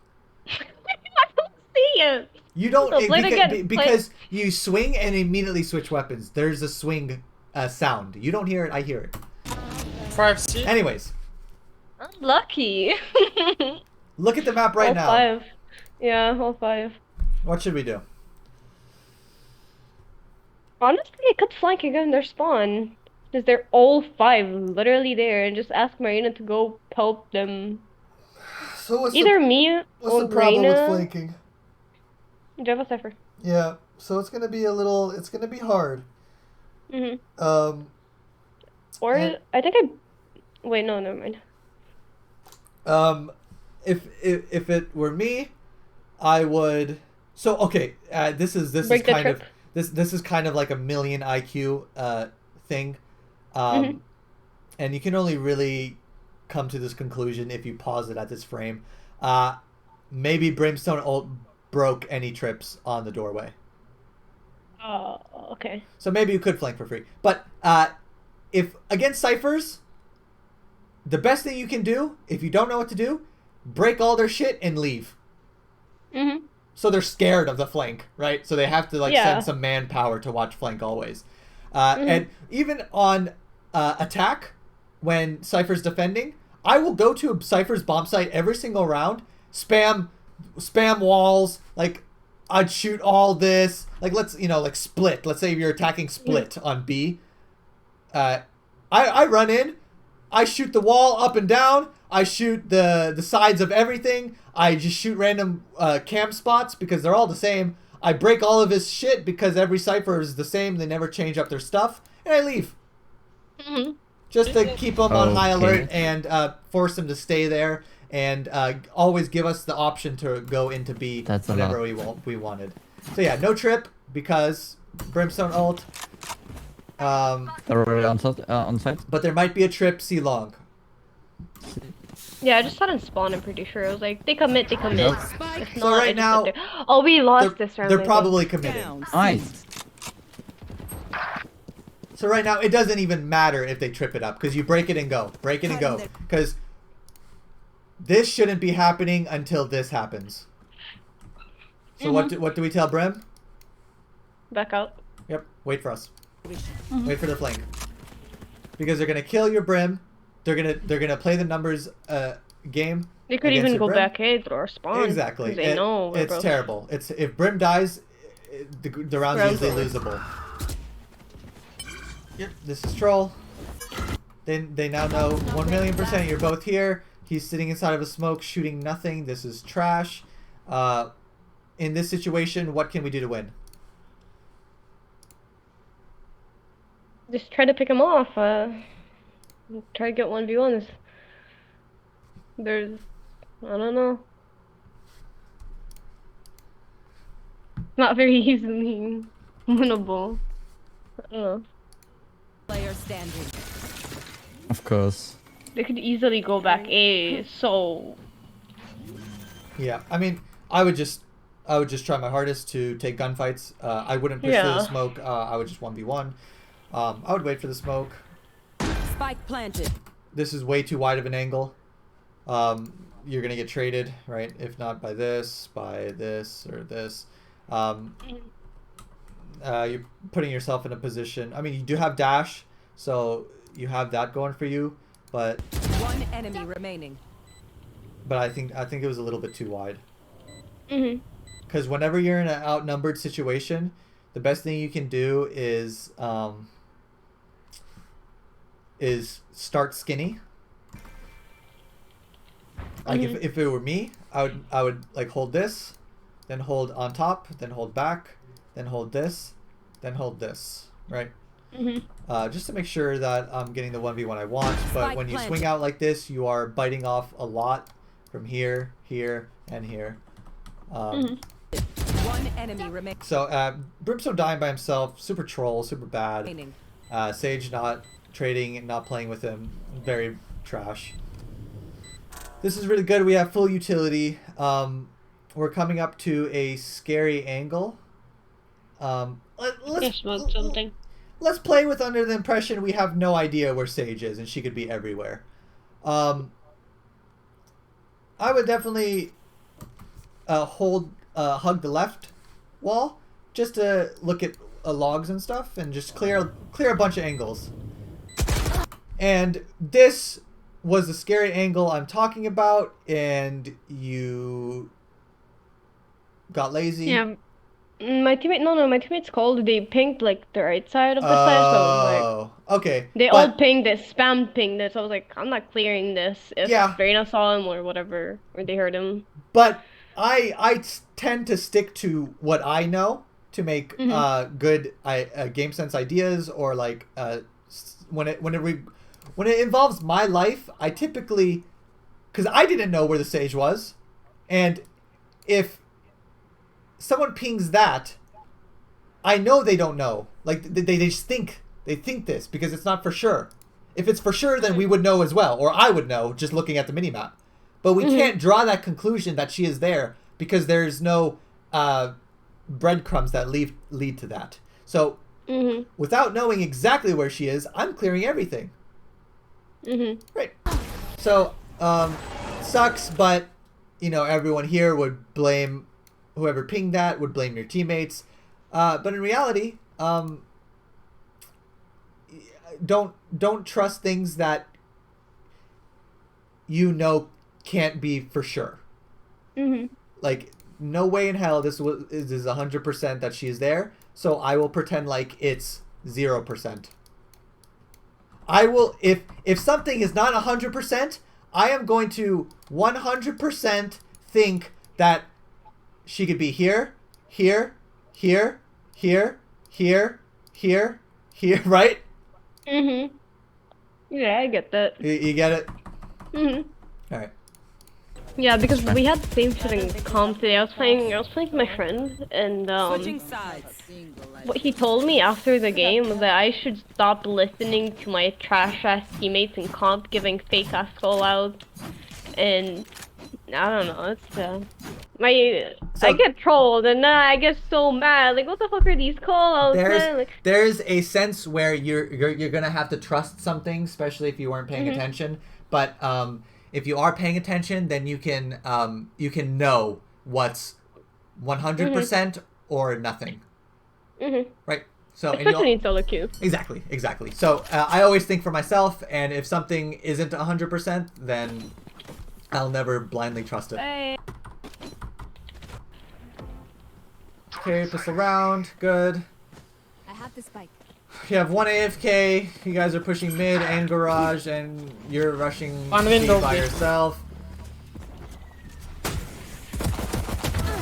I don't see it.
You don't
No, play it again.
because you swing and immediately switch weapons. There's a swing sound. You don't hear it. I hear it.
5C.
Anyways,
I'm lucky.
look at the map right
all
now.
5. Yeah, all 5.
What should we do?
Honestly, I could flank again their spawn. Because they're all 5 literally there, and just ask Marina to go help them.
So what's
Either me
what's
or
the problem with
Marina.
flanking?
Do you have a Cypher?
Yeah, so it's gonna be it's gonna be hard.
Or
and-
I think I. Wait, no, never mind.
if it were me, I would. So okay, this is
Break the
kind of
trip.
this is kind of like a million IQ thing, and you can only really come to this conclusion if you pause it at this frame. Maybe Brimstone ult broke any trips on the doorway,
Oh, okay.
so maybe you could flank for free. But if against ciphers, the best thing you can do if you don't know what to do, break all their shit and leave.
Mm-hmm.
So they're scared of the flank, right? So they have to like
Yeah.
send some manpower to watch flank always. And even on attack, when Cypher's defending, I will go to Cypher's bomb site every single round, spam walls, like I'd shoot all this, like let's like split. Let's say you're attacking split on B. I run in, I shoot the wall up and down. I shoot the sides of everything. I just shoot random cam spots because they're all the same. I break all of his shit because every cipher is the same. They never change up their stuff. And I leave.
Mm-hmm.
Just to keep them on high
Okay.
alert and force them to stay there. And always give us the option to go into B
That's a
whenever
lot.
we wanted. So yeah, no trip because Brimstone ult.
They're already on site.
But there might be a trip C long.
Yeah, I just saw them spawn, I'm pretty sure. I was like, they commit, they commit. If
So
not,
right
I just
now,
sit there. Oh, we lost this round. I
They're
think.
probably committing.
Down.
Nice.
So right now, it doesn't even matter if they trip it up because you break it and go. Break it and go. Because this shouldn't be happening until this happens. So what do we tell Brim?
Back out.
Yep. Wait for us. Wait for the flank. Because they're gonna kill your Brim. They're gonna play the numbers game.
They could
against
even
your
go
Brim.
back A through our spawn.
Exactly.
'cause They know we're
it's
broke.
terrible. It's if Brim dies, the round's
Round's
usually
over.
losable. Yep. This is troll. They now know 1,000,000% you're both here. He's sitting inside of a smoke, shooting nothing. This is trash. In this situation, what can we do to win?
Just try to pick him off. Try to get 1v1s. There's... I don't know. Not very easily winnable. I don't know.
Player standing.
Of course.
They could easily go back A, so...
Yeah, I mean, I would just try my hardest to take gunfights. I wouldn't push through the
Yeah.
smoke. I would just 1v1. I would wait for the smoke.
Spike planted.
This is way too wide of an angle. You're gonna get traded, right? If not by this, or this. You're putting yourself in a position. I mean, you do have dash, so you have that going for you. But
One enemy remaining.
I think it was a little bit too wide.
Mhm.
Because whenever you're in an outnumbered situation, the best thing you can do is start skinny. Like if it were me, I would like hold this, then hold on top, then hold back, then hold this, then hold this, right? Just to make sure that I'm getting the 1v1 I want. But
Spike
when you
planted.
swing out like this, you are biting off a lot from here, here, and here.
One enemy remaining.
So Brimstone dying by himself, super troll, super bad. Sage not trading and not playing with him, very trash. This is really good. We have full utility. We're coming up to a scary angle.
Just smoke something.
Let's play with under the impression we have no idea where Sage is and she could be everywhere. I would definitely hug the left wall just to look at logs and stuff and just clear a bunch of angles. And this was the scary angle I'm talking about, and you got lazy.
Yeah. My teammates called. They pinged like the right side of the side, so I was like,
Oh, okay.
they
But-
all pinged this, spam pinged this. I was like, I'm not clearing this. If
Yeah.
Reyna saw him or whatever, or they heard him.
But I tend to stick to what I know to make good game sense ideas, or like when it involves my life, I typically because I didn't know where the Sage was, and if someone pings that, I know they don't know. Like they just think this because it's not for sure. If it's for sure, then we would know as well, or I would know just looking at the minimap. But we can't draw that conclusion that she is there because there's no breadcrumbs that lead to that. So without knowing exactly where she is, I'm clearing everything. Right. So sucks, but you know, everyone here would blame whoever pinged that, would blame your teammates. But in reality, don't trust things that you know can't be for sure. Like, no way in hell this is 100% that she is there, so I will pretend like it's 0%. I will, if something is not 100%, I am going to 100% think that she could be here, here, here, here, here, here, here, right?
Yeah, I get that.
You get it? Alright.
Yeah, because we had the same shit in comp today. I was playing with my friend, and
Switching sides.
what he told me after the game was that I should stop listening to my trash ass teammates in comp giving fake ass call outs, and I don't know. It's I get trolled, and I get so mad. Like, what the fuck are these call outs? Like,
there's a sense where you're gonna have to trust something, especially if you weren't paying attention. But if you are paying attention, then you can know what's 100% or nothing. Right. So
especially in solo queue.
Exactly. So I always think for myself, and if something isn't 100%, then I'll never blindly trust it.
Hey.
Okay, pistol round, good.
I have the spike.
You have one AFK, you guys are pushing mid and garage, and you're rushing
One
B
window
by
B.
yourself.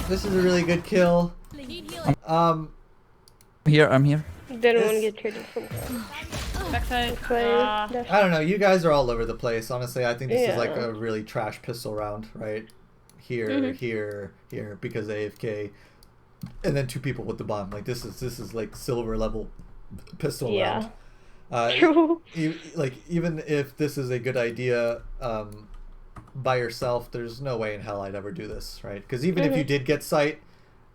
This is a really good kill.
I'm here.
Didn't want to get traded from
Backside.
I don't know, you guys are all over the place. Honestly, I think this is like a really trash pistol round, right? Here, here, because AFK. And then two people with the bomb. Like, this is like silver level pistol round.
True.
Even if this is a good idea by yourself, there's no way in hell I'd ever do this, right? Because even if you did get sight,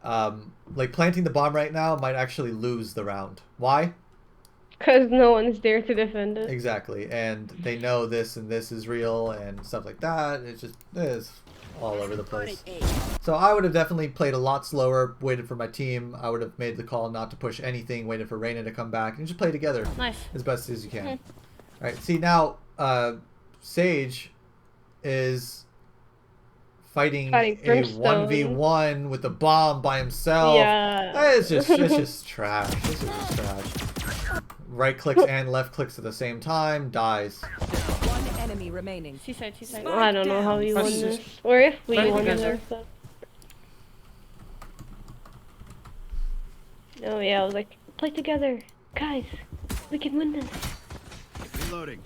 like planting the bomb right now might actually lose the round. Why?
Because no one's there to defend it.
Exactly, and they know this and this is real and stuff like that. It's all over the place. So I would have definitely played a lot slower, waited for my team. I would have made the call not to push anything, waited for Reyna to come back, and just play together.
Nice.
As best as you can. Alright, see now, Sage is fighting a
Brimstone.
1v1 with a bomb by himself.
Yeah.
It's just trash. This is just trash. Right clicks and left clicks at the same time, dies.
One enemy remaining.
Seaside.
I don't know how we won this. Or if we won this. Oh yeah, I was like, play together. Guys, we can win this.
Reloading.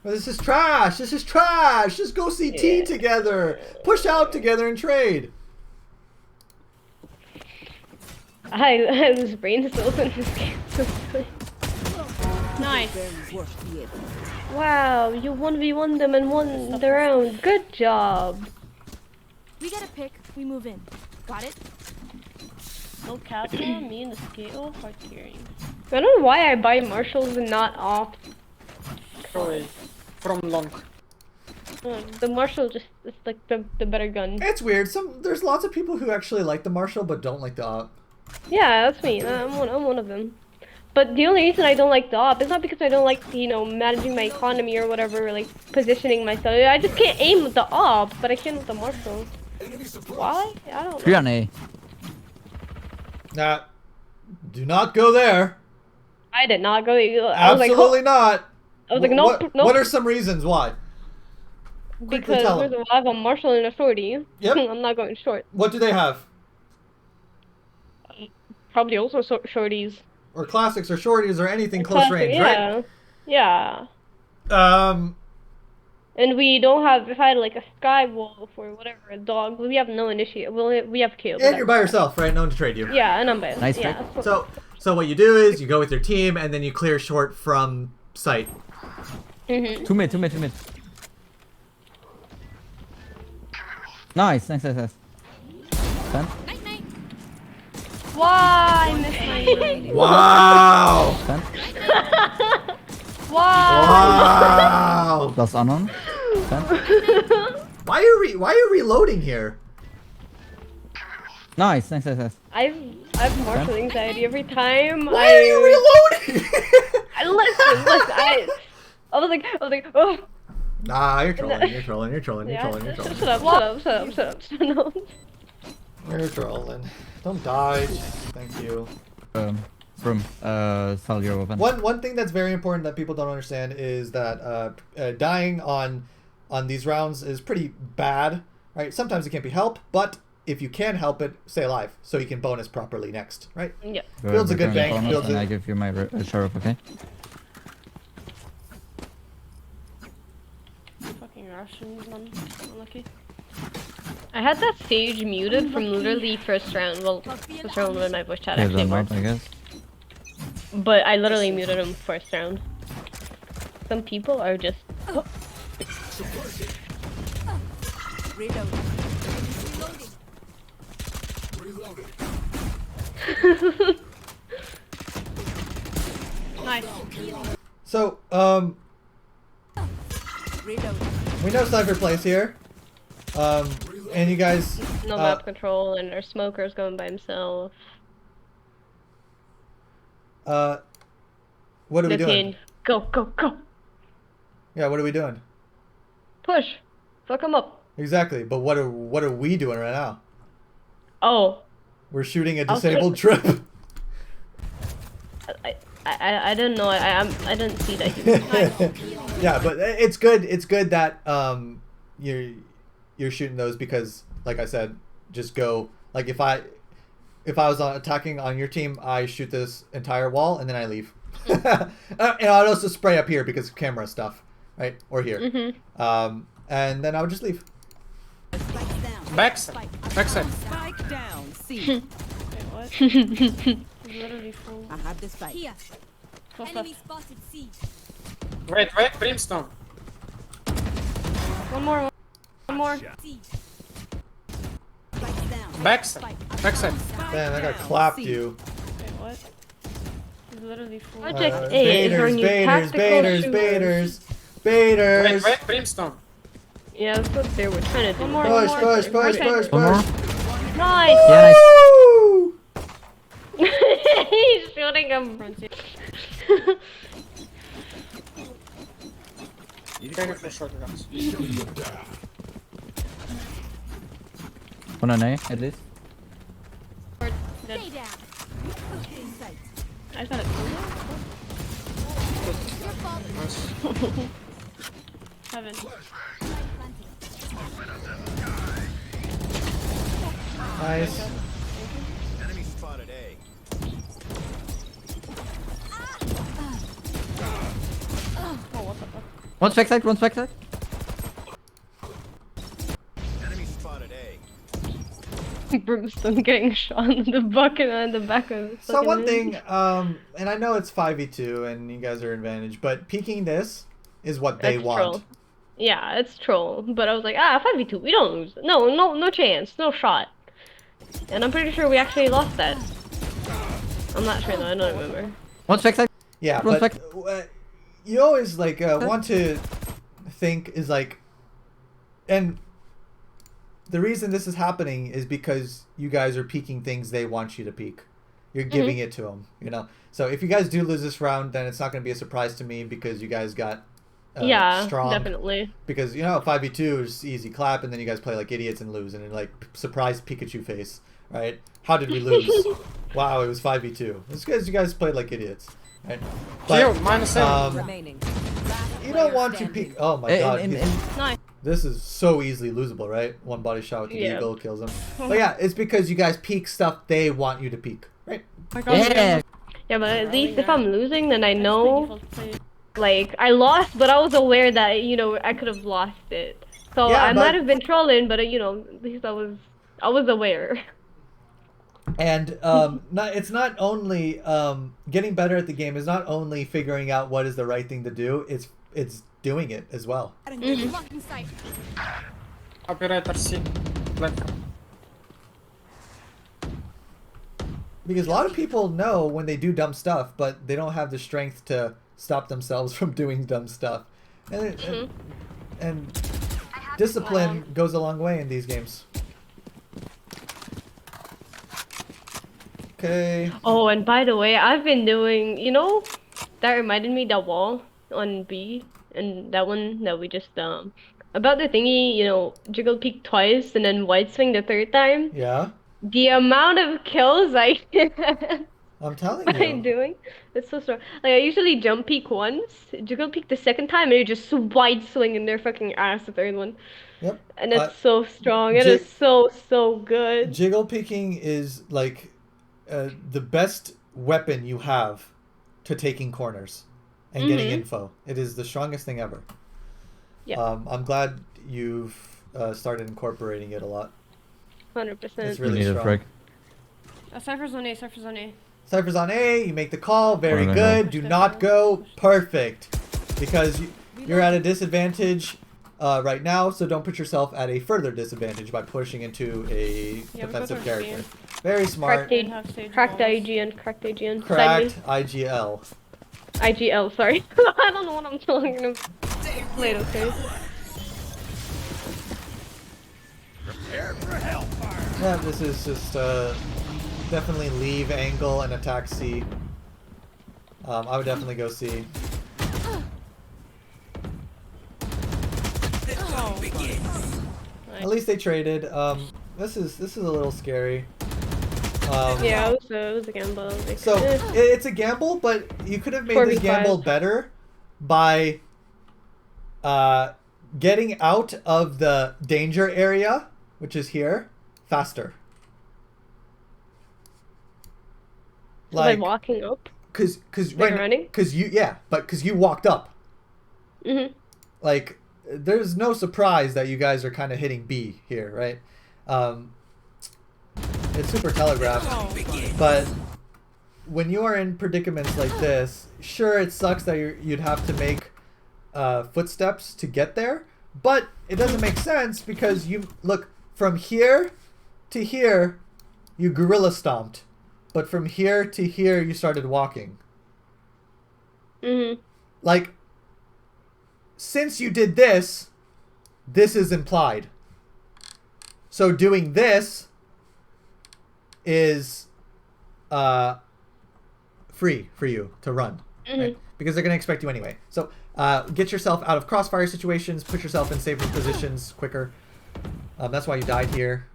Well, this is trash. This is trash. Just go CT together. Push out together and trade.
I was brain cells in this game.
Nice.
Wow, you 1v1 them and won the round. Good job.
We get a pick, we move in. Got it?
No Kappa, me and the scale hard carrying.
I don't know why I buy Marshalls and not off.
From long.
The Marshall just is like the better gun.
It's weird. There's lots of people who actually like the Marshall but don't like the op.
Yeah, that's me. I'm one of them. But the only reason I don't like the op is not because I don't like, you know, managing my economy or whatever, like positioning myself. I just can't aim with the op, but I can with the Marshall. Why? I don't know.
3 on A.
Nah, do not go there.
I did not go. I was
Absolutely
like,
not.
I was like, nope, nope.
What are some reasons why? Quickly
Because
tell
there's
them.
a lot of a Marshall and a shorty.
Yep.
I'm not going short.
What do they have?
Probably also shorties.
Or classics or shorties or anything close range,
yeah.
right?
Yeah. And we don't have, if I had like a sky wolf or whatever, a dog, we have no initiate. We have KO.
And you're by yourself, right? No one to trade you.
Yeah, and I'm by
Nice
yeah.
pick.
So what you do is you go with your team and then you clear short from sight.
Mm-hmm.
2 mid, 2 mid, 2 mid. Nice. Ten.
Night night.
Why? I missed my
Wow!
10.
Why?
Wow!
Plus unknown. 10.
Why are you reloading here?
Nice.
I've martial anxiety every time.
Why are you reloading?
Listen. I was like, oh.
Nah, you're trolling. You're trolling.
Shut up.
You're trolling. Don't die. Thank you.
From sell your weapon.
One thing that's very important that people don't understand is that dying on these rounds is pretty bad, right? Sometimes it can't be helped, but if you can help it, stay alive so you can bonus properly next, right?
Yeah.
Builds a good bank. Builds
and I
it.
give you my sheriff, okay?
Fucking Russians, man. Unlucky.
I had that stage muted from literally first round. Well, first round when my voice chat
Yeah,
actually
then
worked.
I guess.
But I literally muted him first round. Some people are just.
Reload.
Nice.
So,
Reload.
we know Sniper plays here. And you guys,
No map control, and our smoker's going by himself.
what are we doing?
Go.
Yeah, what are we doing?
Push. Fuck him up.
Exactly, but what are we doing right now?
Oh.
We're shooting a
I'll
disabled trip.
I don't know. I didn't see that.
Yeah, but it's good. It's good that you're shooting those because, like I said, just go. Like if I was attacking on your team, I shoot this entire wall and then I leave. And I'd also spray up here because of camera stuff, right? Or here. And then I would just leave.
Backside.
Spike down. C.
Wait, what? He's literally full.
Uh-huh.
I have the spike.
Here.
Close
Enemy
left.
spotted C.
Wait, Brimstone.
One more.
C.
Backside.
Man, I got clapped you.
Wait, what? He's literally full.
Project A is our new tactical
Baiters.
Wait, Brimstone.
Yeah, that's what they were trying to do.
One more.
Push.
One more.
Nice!
Yeah, nice.
Woo!
He's shooting him.
Take it for short guns.
One on A, at least.
Stay down. In sight.
I got it.
Your fault.
Nice.
7.
Nice.
Enemy spotted A.
One's backside.
Enemy spotted A.
Brimstone getting shot in the bucket on the back of the
So one thing, and I know it's 5v2 and you guys are advantage, but peeking this is what they want.
Troll. Yeah, it's troll. But I was like, 5v2, we don't lose. No chance, no shot. And I'm pretty sure we actually lost that. I'm not sure though, I don't remember.
One's backside.
Yeah,
One
but you always like want to think is like, and the reason this is happening is because you guys are peeking things they want you to peek. You're giving it to them, you know. So if you guys do lose this round, then it's not going to be a surprise to me because you guys got strong.
Definitely.
Because you know 5v2 is easy clap, and then you guys play like idiots and lose, and then like surprise Pikachu face, right? How did we lose? Wow, it was 5v2. It's because you guys played like idiots, right?
Heal, -7.
Remaining.
You don't want to peek. Oh my god.
Nice.
This is so easily losable, right? One body shot with the
Yeah.
eagle kills him. But yeah, it's because you guys peek stuff they want you to peek, right?
Yeah.
Yeah, but at least if I'm losing, then I know Like, I lost, but I was aware that, you know, I could have lost it. So
Yeah,
I
but-
might have been trolling, but, you know, at least I was aware.
And it's not only getting better at the game is not only figuring out what is the right thing to do. It's doing it as well.
Blocking sight.
Operator C. Left.
Because a lot of people know when they do dumb stuff, but they don't have the strength to stop themselves from doing dumb stuff. And discipline goes a long way in these games. Okay.
Oh, and by the way, I've been doing, you know, that reminded me that wall on B and that one that we just about the thingy, you know, jiggle peek twice and then wide swing the third time.
Yeah.
The amount of kills I
I'm telling
by
you.
doing, it's so strong. Like I usually jump peek once, jiggle peek the second time, and you just wide swing in their fucking ass the third one.
Yep.
And it's so strong. It is so good.
Jiggle peeking is like the best weapon you have to taking corners and getting info. It is the strongest thing ever.
Yeah.
I'm glad you've started incorporating it a lot.
100%.
It's really strong.
Cypher's on A, Cypher's on A.
Cypher's on A. You make the call. Very
no,
good.
no.
Do not go. Perfect. Because you're at a disadvantage right now, so don't put yourself at a further disadvantage by pushing into a defensive character. Very smart.
Cracked IGN. Cracked IGN.
Cracked IGL.
IGL, sorry. I don't know what I'm talking about. Wait, okay.
Yeah, this is just definitely leave angle and attack C. I would definitely go C. At least they traded. This is a little scary.
Yeah, it was a gamble. Like,
So it's a gamble, but you could have made this
4v5.
gamble better by getting out of the danger area, which is here, faster.
Like walking up.
Cause
Like running?
Cause you walked up.
Mhm.
Like, there's no surprise that you guys are kind of hitting B here, right? It's super telegraphed, but when you are in predicaments like this, sure, it sucks that you'd have to make footsteps to get there, but it doesn't make sense because you look from here to here, you gorilla stomped, but from here to here, you started walking.
Mhm.
Like, since you did this, this is implied. So doing this is free for you to run, right? Because they're going to expect you anyway. So get yourself out of crossfire situations, put yourself in safer positions quicker. That's why you died here.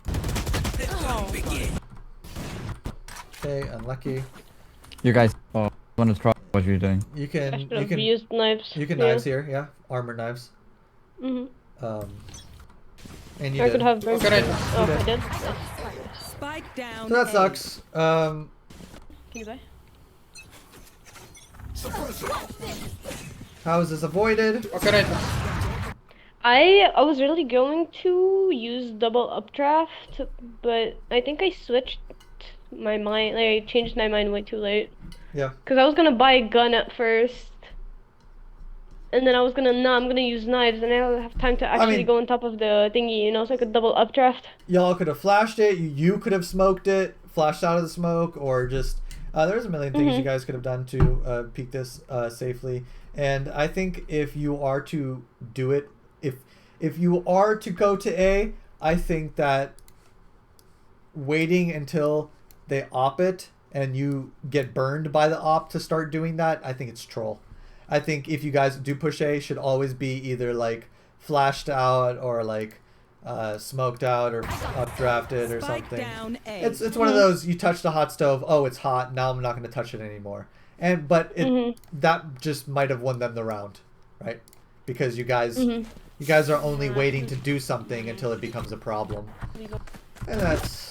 Okay, unlucky.
You guys want to try what you're doing?
You
I
can
should have used knives.
you can
yeah.
knives here, yeah, armor knives.
Mhm.
And you
I
did.
could have burnt.
Okay.
Oh, I did.
Spike down.
So that
A.
sucks.
Can you buy?
How is this avoided?
Operator.
I was really going to use double updraft, but I think I switched my mind. Like, I changed my mind way too late.
Yeah.
Cause I was gonna buy a gun at first, and then I was gonna I'm gonna use knives, and I don't have time to actually
mean-
go on top of the thingy, you know, so I could double updraft.
Y'all could have flashed it. You could have smoked it, flashed out of the smoke, or just there's a million things you guys could have done to peek this safely. And I think if you are to do it, if you are to go to A, I think that waiting until they op it and you get burned by the op to start doing that, I think it's troll. I think if you guys do push A, should always be either like flashed out or like smoked out or updrafted or
Spike
something.
down A.
It's one of those, you touch the hot stove, oh, it's hot, now I'm not going to touch it anymore. But that just might have won them the round, right? Because you guys are only waiting to do something until it becomes a problem. And that's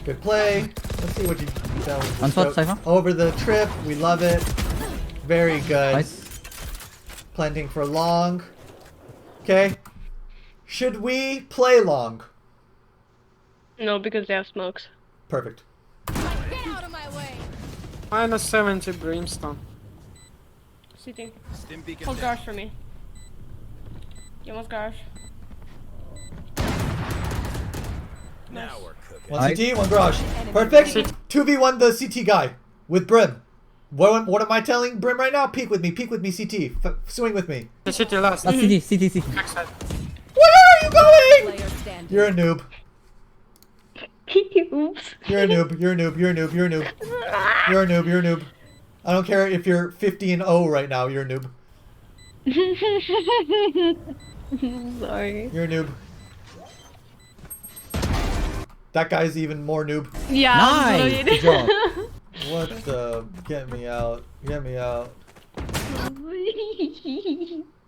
good play. Let's see what you tell.
One shot, Cypher.
Over the trip. We love it. Very good.
Nice.
Planting for long. Okay. Should we play long?
No, because they have smokes.
Perfect.
Get out of my way.
Minus 70 brimstone.
Sitting.
Stim beacon
Hold
down.
garage for me. You almost garage.
Now we're cooking.
One CT, one garage. Perfect. 2v1 the CT guy with Brim. What am I telling Brim right now? Peek with me, CT. Swing with me.
The city last.
Last CT, CT, CT.
Backside.
Where are you going?
Player standing.
You're a noob.
Oops.
You're a noob. You're a noob. You're a noob. You're a noob. You're a noob. You're a noob. I don't care if you're 50-0 right now. You're a noob.
Sorry.
You're a noob. That guy's even more noob.
Yeah.
Nice. Good job.
What the? Get me out. Get me out.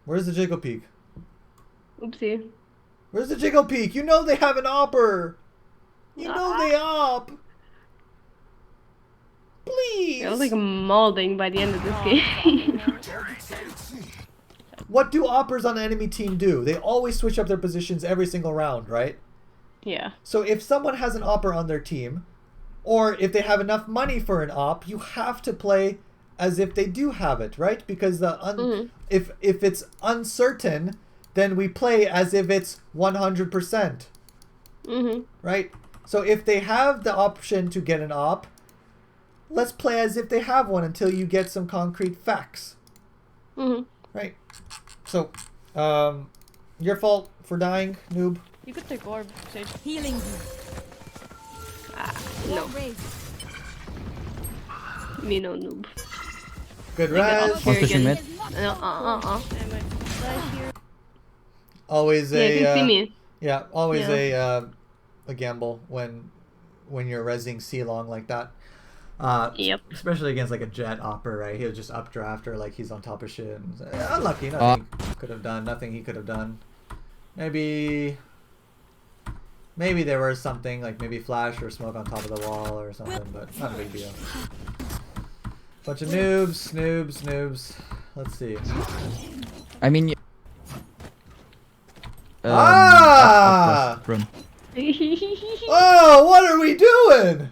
Where's the Jiggle Peak?
Oopsie.
Where's the Jiggle Peak? You know they have an opper. You know they op. Please.
I was like molding by the end of this game.
What do oppers on an enemy team do? They always switch up their positions every single round, right?
Yeah.
So if someone has an opper on their team, or if they have enough money for an op, you have to play as if they do have it, right? Because the if it's uncertain, then we play as if it's 100%. Right? So if they have the option to get an op, let's play as if they have one until you get some concrete facts. Right? So, your fault for dying, noob.
You could take orb, Sage.
Healing you.
No.
Raise.
Me no noob.
Good
Take that
res.
off
One
here
pushing
again.
mid.
Always
Yeah, you can see
a
me.
yeah, always
Yeah.
a gamble when you're rezzing C long like that.
Yep.
Especially against like a Jett opper, right? He'll just updraft or like he's on top of shit. And, unlucky, nothing could have done, nothing he could have done. Maybe there was something like maybe flash or smoke on top of the wall or something, but not a big deal. Bunch of noobs. Let's see.
I mean,
Ah!
up, Brim.
Oh, what are we doing?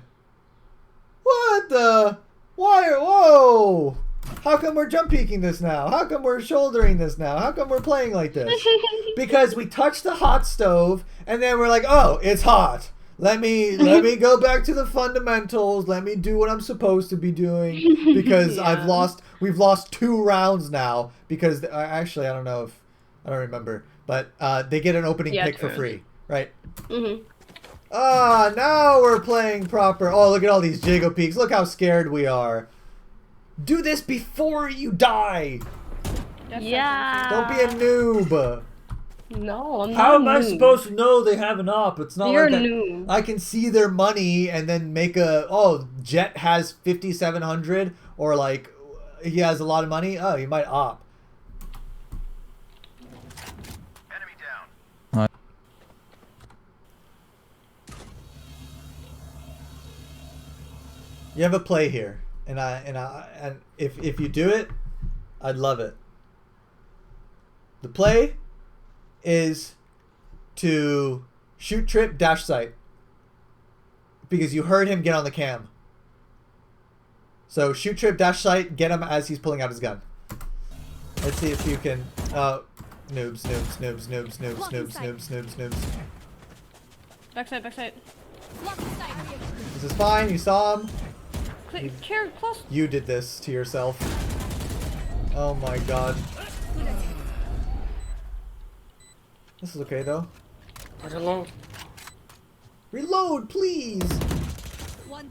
What the? Why? Whoa! How come we're jump peeking this now? How come we're shouldering this now? How come we're playing like this? Because we touched the hot stove and then we're like, oh, it's hot. Let me go back to the fundamentals. Let me do what I'm supposed to be doing because we've lost 2 rounds now because actually I don't remember, but they get an opening pick for free, right? Ah, now we're playing proper. Oh, look at all these Jiggle Peaks. Look how scared we are. Do this before you die.
Yeah.
Don't be a noob.
No, I'm not.
How am
a
I
noob.
supposed to know they have an op? It's not
You're
like
a noob.
I can see their money and then make Jett has 5,700 or like he has a lot of money. Oh, you might op.
Enemy down.
You have a play here, and if you do it, I'd love it. The play is to shoot trip dash sight because you heard him get on the cam. So shoot trip dash sight, get him as he's pulling out his gun. Let's see if you can. Noobs.
Backside.
This is fine. You saw him.
Care close.
You did this to yourself. Oh my god. This is okay though.
Reload.
Reload, please.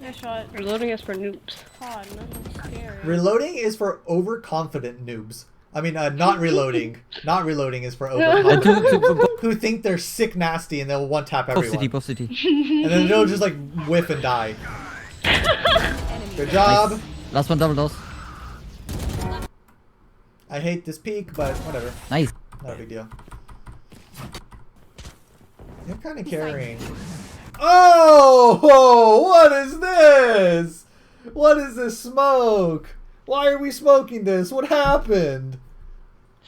Nice shot. Reloading is for noobs. God, no, I'm scared.
Reloading is for overconfident noobs. I mean, not reloading. Not reloading is for overconfident who think they're sick nasty and they'll one tap everyone.
Both city.
And then they'll just like whiff and die. Good job.
Nice. Last one double doors.
I hate this peak, but whatever.
Nice.
Not a big deal. You're kind of carrying. Oh, what is this? What is this smoke? Why are we smoking this? What happened?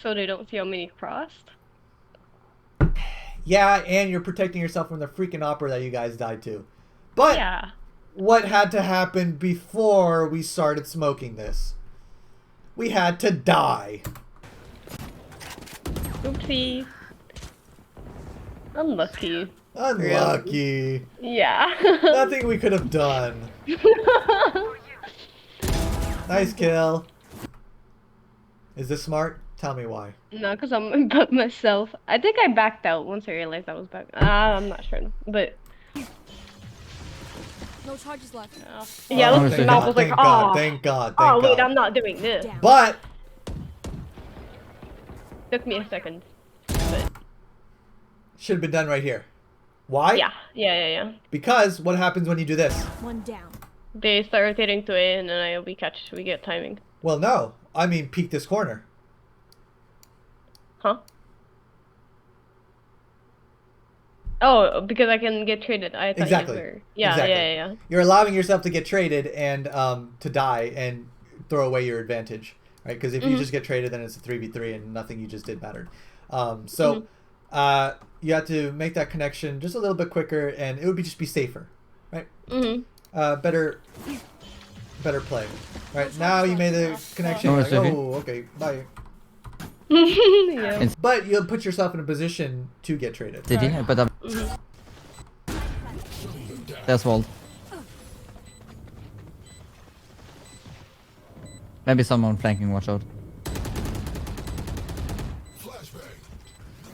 So they don't see how many crossed?
Yeah, and you're protecting yourself from the freaking opera that you guys died to. But
Yeah.
what had to happen before we started smoking this? We had to die.
Oopsie. Unlucky.
Unlucky.
Yeah.
Nothing we could have done. Nice kill. Is this smart? Tell me why.
No, because I'm about myself. I think I backed out once I realized I was back. I'm not sure. But
No charges left.
yeah,
Oh,
look,
thank
mouth
God,
was like,
thank
oh.
God, thank God, thank
Oh, wait,
God.
I'm not doing this.
Down.
But
Took me a second. But
should have been done right here. Why?
yeah.
Because what happens when you do this?
One down.
They start rotating to A and then we get timing.
Well, no. I mean, peek this corner.
Huh? Oh, because I can get traded. I thought
Exactly.
you were... Yeah,
Exactly.
yeah.
You're allowing yourself to get traded and to die and throw away your advantage, right? Because if you just get traded, then it's a 3v3 and nothing you just did mattered. So you have to make that connection just a little bit quicker, and it would just be safer, right? Better play, right? Now you made the connection.
Oh,
Like,
it's okay.
oh, okay, bye.
Yeah.
But you'll put yourself in a position to get traded.
Did he? But there's wall. Maybe someone flanking. Watch out.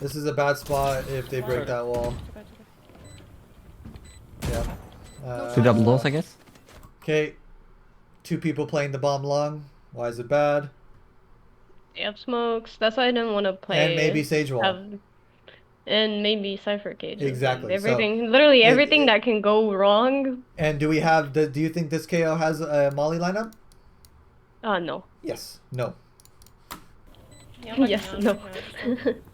This is a bad spot if they break that wall. Yeah.
Two double doors, I guess.
Okay. 2 people playing the bomb long. Why is it bad?
They have smokes. That's why I didn't want to play.
And maybe Sage wall.
And maybe Cypher Cage.
Exactly,
Everything. Literally
it-
everything that can go wrong.
And do we have the? Do you think this KO has a Molly lineup?
No.
Yes. No.
Yes, no.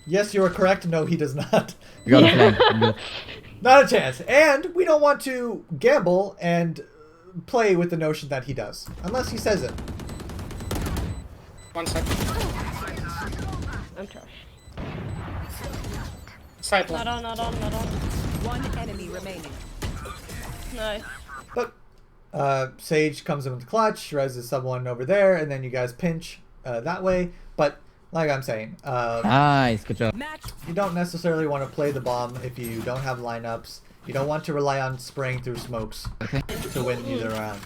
Yes, you are correct. No, he does not.
You got a flank.
Not a chance. And we don't want to gamble and play with the notion that he does, unless he says it.
1 second.
I'm trash.
Side
Not
one.
on.
One enemy remaining.
Nice.
But Sage comes in with the clutch, reses someone over there, and then you guys pinch that way. But like I'm saying,
Nice, good job.
Match.
you don't necessarily want to play the bomb if you don't have lineups. You don't want to rely on spraying through smokes
Okay.
to win either round.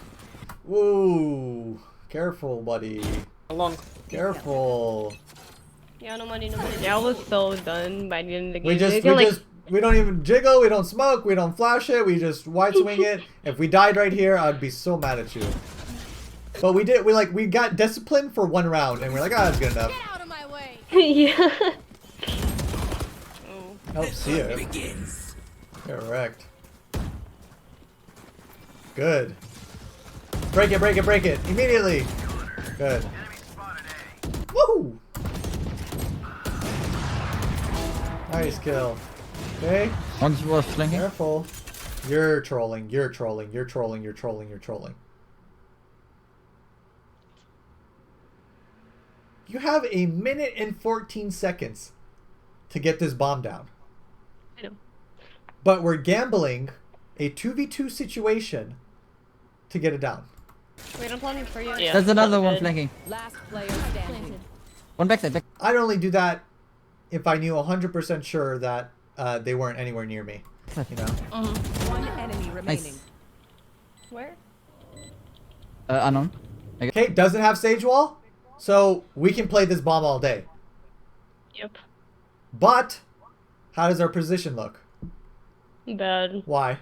Woo! Careful, buddy.
Along.
Careful.
Yeah, no money.
Yeah, I was so done by the end of the game.
We don't even jiggle. We don't smoke. We don't flash it. We just wide swing it. If we died right here, I'd be so mad at you. But we did. We got disciplined for 1 round, and we're like, that's good enough.
Get out of my way.
Yeah.
Oh, see ya. Correct. Good. Break it immediately. Good. Woohoo! Nice kill. Okay.
One was flanking.
Careful. You're trolling. You're trolling. You have 1 minute and 14 seconds to get this bomb down.
I know.
But we're gambling a 2v2 situation to get it down.
Wait, I'm planning for you.
Yeah.
There's another one
Good.
flanking.
Last player standing.
Planted.
One backside. Back.
I'd only do that if I knew 100% sure that they weren't anywhere near me. You know?
One enemy remaining.
Nice.
Where?
Unknown.
Okay, doesn't have sage wall, so we can play this bomb all day.
Yep.
But how does our position look?
Bad.
Why?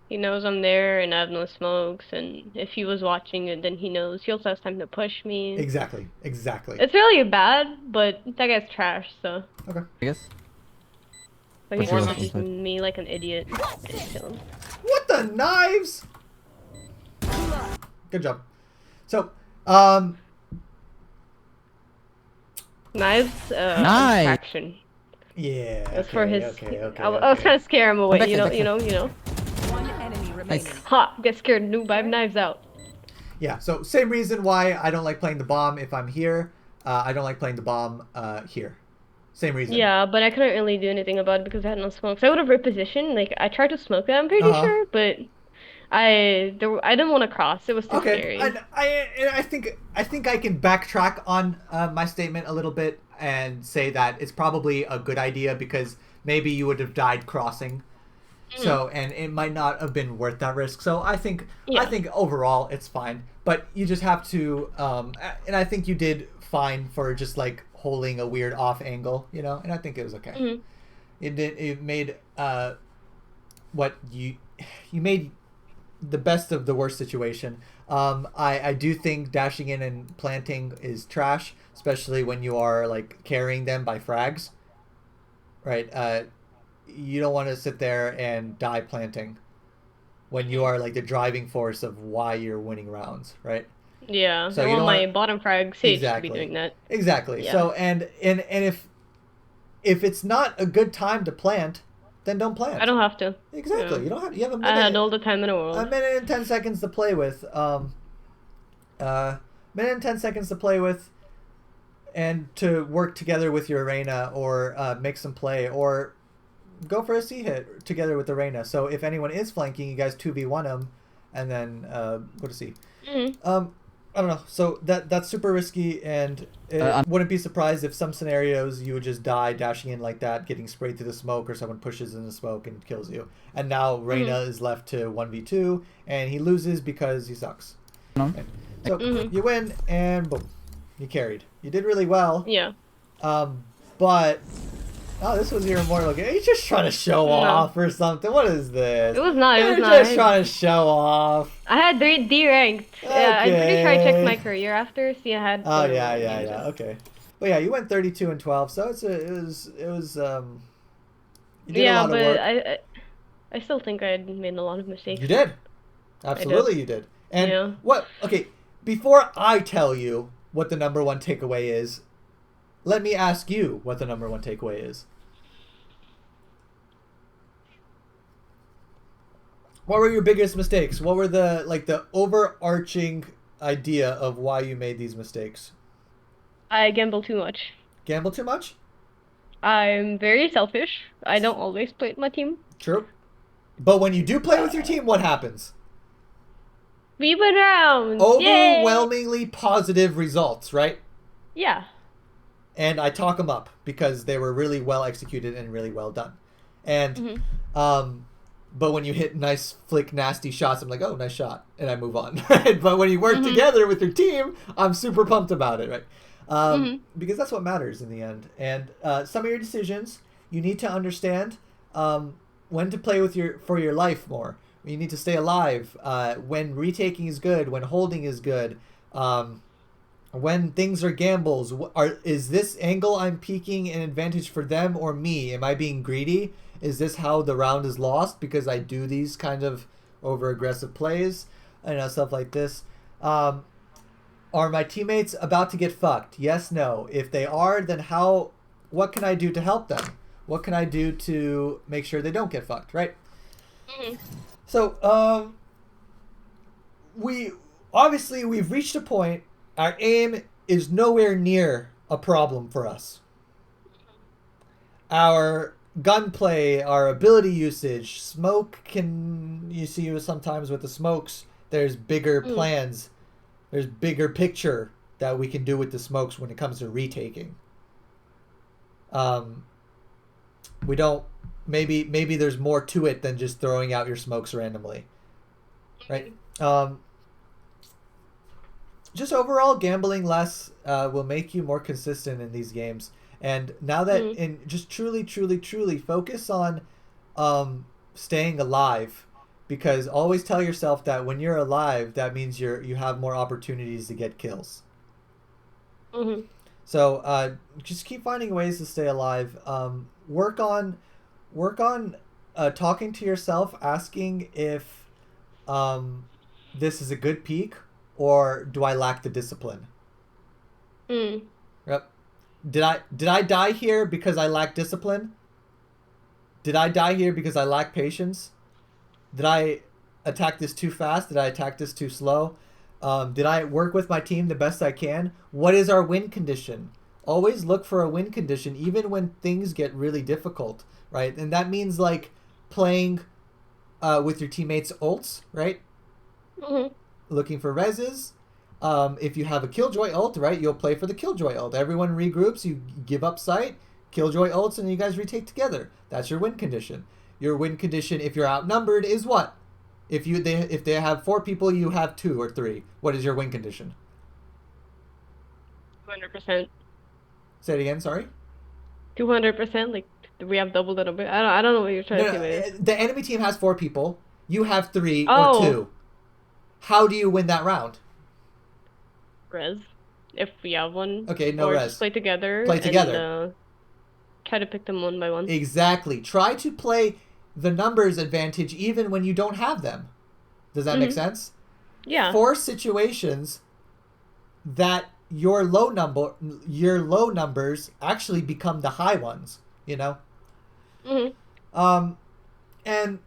He knows I'm there and I have no smokes, and if he was watching it, then he knows. He also has time to push me.
Exactly.
It's really bad, but that guy's trash, so.
Okay.
I guess.
Like, he's
What's
just
yours?
using me like an idiot. And kill him.
What the knives? Good job. So,
Knives,
Nice.
distraction.
yeah.
That's for his.
Okay.
I was trying to scare him away,
Back
you
there,
know,
back
you know, you know.
remaining.
Ha! Get scared, noob. I have knives out.
Yeah, so same reason why I don't like playing the bomb if I'm here. I don't like playing the bomb here. Same reason.
Yeah, but I couldn't really do anything about it because I had no smoke. So I would have repositioned. Like I tried to smoke it, I'm pretty sure, but I didn't want to cross. It was too scary.
I think I can backtrack on my statement a little bit and say that it's probably a good idea because maybe you would have died crossing. So and it might not have been worth that risk. So I think overall it's fine. But you just have to and I think you did fine for just like holding a weird off angle, you know, and I think it was okay. It made what you made the best of the worst situation. I do think dashing in and planting is trash, especially when you are like carrying them by frags. Right? You don't want to sit there and die planting when you are like the driving force of why you're winning rounds, right?
Yeah,
so
I
you
want
don't
my bottom frag Sage
exactly.
to be doing that.
Exactly.
Yeah.
So and if it's not a good time to plant, then don't plant.
I don't have to.
Exactly.
Yeah.
You don't have. You have a minute.
I had all the time in the world.
A minute and 10 seconds to play with. Minute and 10 seconds to play with, and to work together with your arena or make some play or go for a C hit together with the arena. So if anyone is flanking, you guys 2v1 them, and then go to C. I don't know. So that's super risky, and wouldn't be surprised if some scenarios you would just die dashing in like that, getting sprayed through the smoke, or someone pushes in the smoke and kills you. And now Reyna is left to 1v2, and he loses because he sucks. Okay. So you win, and boom, you carried. You did really well.
Yeah.
But this was your Immortal game. You're just trying to show off or something. What is this?
It was not. It was not.
You're just trying to show off.
I had D ranked. Yeah, I'm pretty sure I checked my career after. See, I had.
Oh yeah. Okay. But yeah, you went 32-12, so it was you did a lot of work.
I still think I made a lot of mistakes.
You did. Absolutely, you did. And
Yeah.
what? Okay, before I tell you what the number one takeaway is, let me ask you what the number one takeaway is. What were your biggest mistakes? What were the overarching idea of why you made these mistakes?
I gamble too much.
Gamble too much?
I'm very selfish. I don't always play with my team.
True. But when you do play with your team, what happens?
We win rounds.
Overwhelmingly positive results, right?
Yeah.
And I talk them up because they were really well executed and really well done. And but when you hit nice flick nasty shots, I'm like, oh, nice shot, and I move on. But when you work together with your team, I'm super pumped about it, right? Because that's what matters in the end. And some of your decisions, you need to understand when to play with for your life more. You need to stay alive. When retaking is good, when holding is good. When things are gambles, is this angle I'm peeking an advantage for them or me? Am I being greedy? Is this how the round is lost because I do these kind of over aggressive plays? Stuff like this. Are my teammates about to get fucked? Yes, no. If they are, then what can I do to help them? What can I do to make sure they don't get fucked, right? So, we've reached a point. Our aim is nowhere near a problem for us. Our gunplay, our ability usage, you see sometimes with the smokes, there's bigger plans. There's bigger picture that we can do with the smokes when it comes to retaking. We don't, maybe there's more to it than just throwing out your smokes randomly. Right? Just overall, gambling less will make you more consistent in these games. And now that just truly focus on staying alive, because always tell yourself that when you're alive, that means you have more opportunities to get kills. So just keep finding ways to stay alive. Work on talking to yourself, asking if this is a good peak. Or do I lack the discipline? Yep. Did I die here because I lack discipline? Did I die here because I lack patience? Did I attack this too fast? Did I attack this too slow? Did I work with my team the best I can? What is our win condition? Always look for a win condition, even when things get really difficult, right? And that means like playing with your teammates' ults, right?
Mm-hmm.
Looking for reses. If you have a Killjoy ult, right, you'll play for the Killjoy ult. Everyone regroups, you give up sight, Killjoy ults, and you guys retake together. That's your win condition. Your win condition, if you're outnumbered, is what? If they have 4 people, you have 2 or 3. What is your win condition?
200%.
Say it again. Sorry.
200%. Like we have double the number. I don't know what you're trying to say.
The enemy team has 4 people. You have 3
Oh.
or 2. How do you win that round?
Res, if we have one.
Okay, no
or
res.
Just play together.
Play together.
And, try to pick them one by one.
Exactly. Try to play the numbers advantage even when you don't have them. Does that make sense?
Yeah.
Force situations that your low numbers actually become the high ones, you know?
Mm-hmm.
And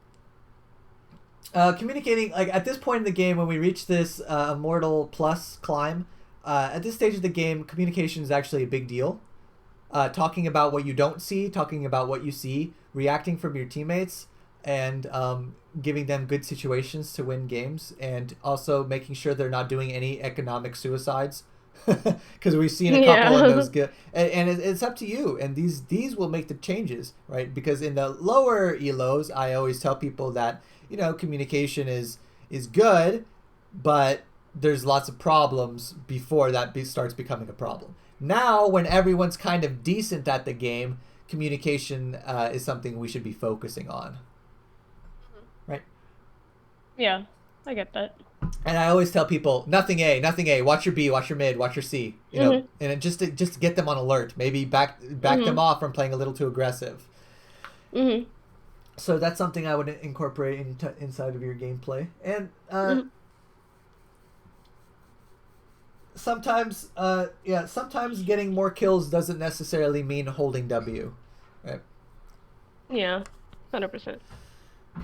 communicating, like at this point in the game, when we reach this Immortal Plus climb, at this stage of the game, communication is actually a big deal. Talking about what you don't see, talking about what you see, reacting from your teammates, and giving them good situations to win games, and also making sure they're not doing any economic suicides. Because we've seen a couple of those good, and it's up to you. And these will make the changes, right? Because in the lower elos, I always tell people that, you know, communication is good, but there's lots of problems before that starts becoming a problem. Now, when everyone's kind of decent at the game, communication is something we should be focusing on, right?
Yeah, I get that.
And I always tell people, nothing A, watch your B, watch your mid, watch your C, you know, and it just to get them on alert, maybe back them off from playing a little too aggressive. So that's something I would incorporate inside of your gameplay. And sometimes getting more kills doesn't necessarily mean holding W, right?
Yeah, 100%.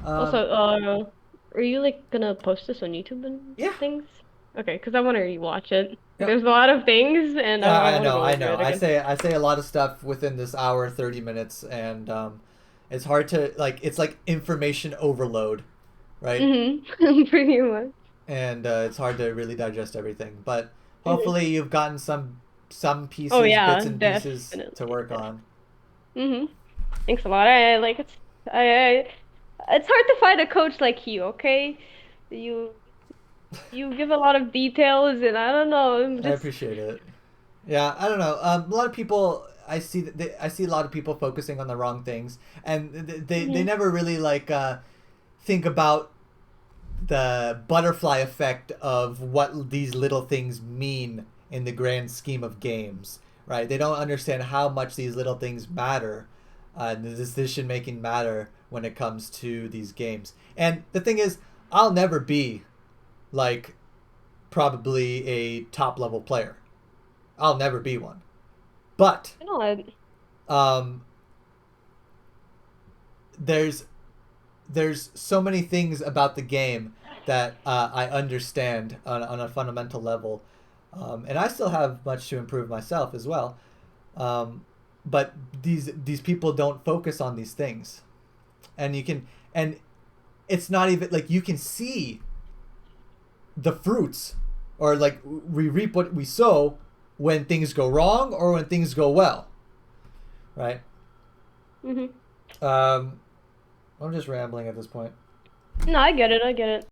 Also, are you like gonna post this on YouTube and things? Okay, because I want to rewatch it.
Yep.
There's a lot of things, and
I know. I say a lot of stuff within this hour, 30 minutes, and it's hard to it's like information overload, right?
Pretty much.
And it's hard to really digest everything, but hopefully you've gotten some pieces, bits and pieces to work on.
Thanks a lot. I like it. It's hard to find a coach like you. Okay, you give a lot of details, and I don't know.
I appreciate it. Yeah, I don't know. A lot of people, I see a lot of people focusing on the wrong things, and they never really think about the butterfly effect of what these little things mean in the grand scheme of games, right? They don't understand how much these little things matter, the decision making matter when it comes to these games. And the thing is, I'll never be probably a top level player. I'll never be one. But there's so many things about the game that I understand on a fundamental level, and I still have much to improve myself as well. But these people don't focus on these things, and it's not even you can see the fruits, or we reap what we sow when things go wrong or when things go well, right? I'm just rambling at this point.
No, I get it.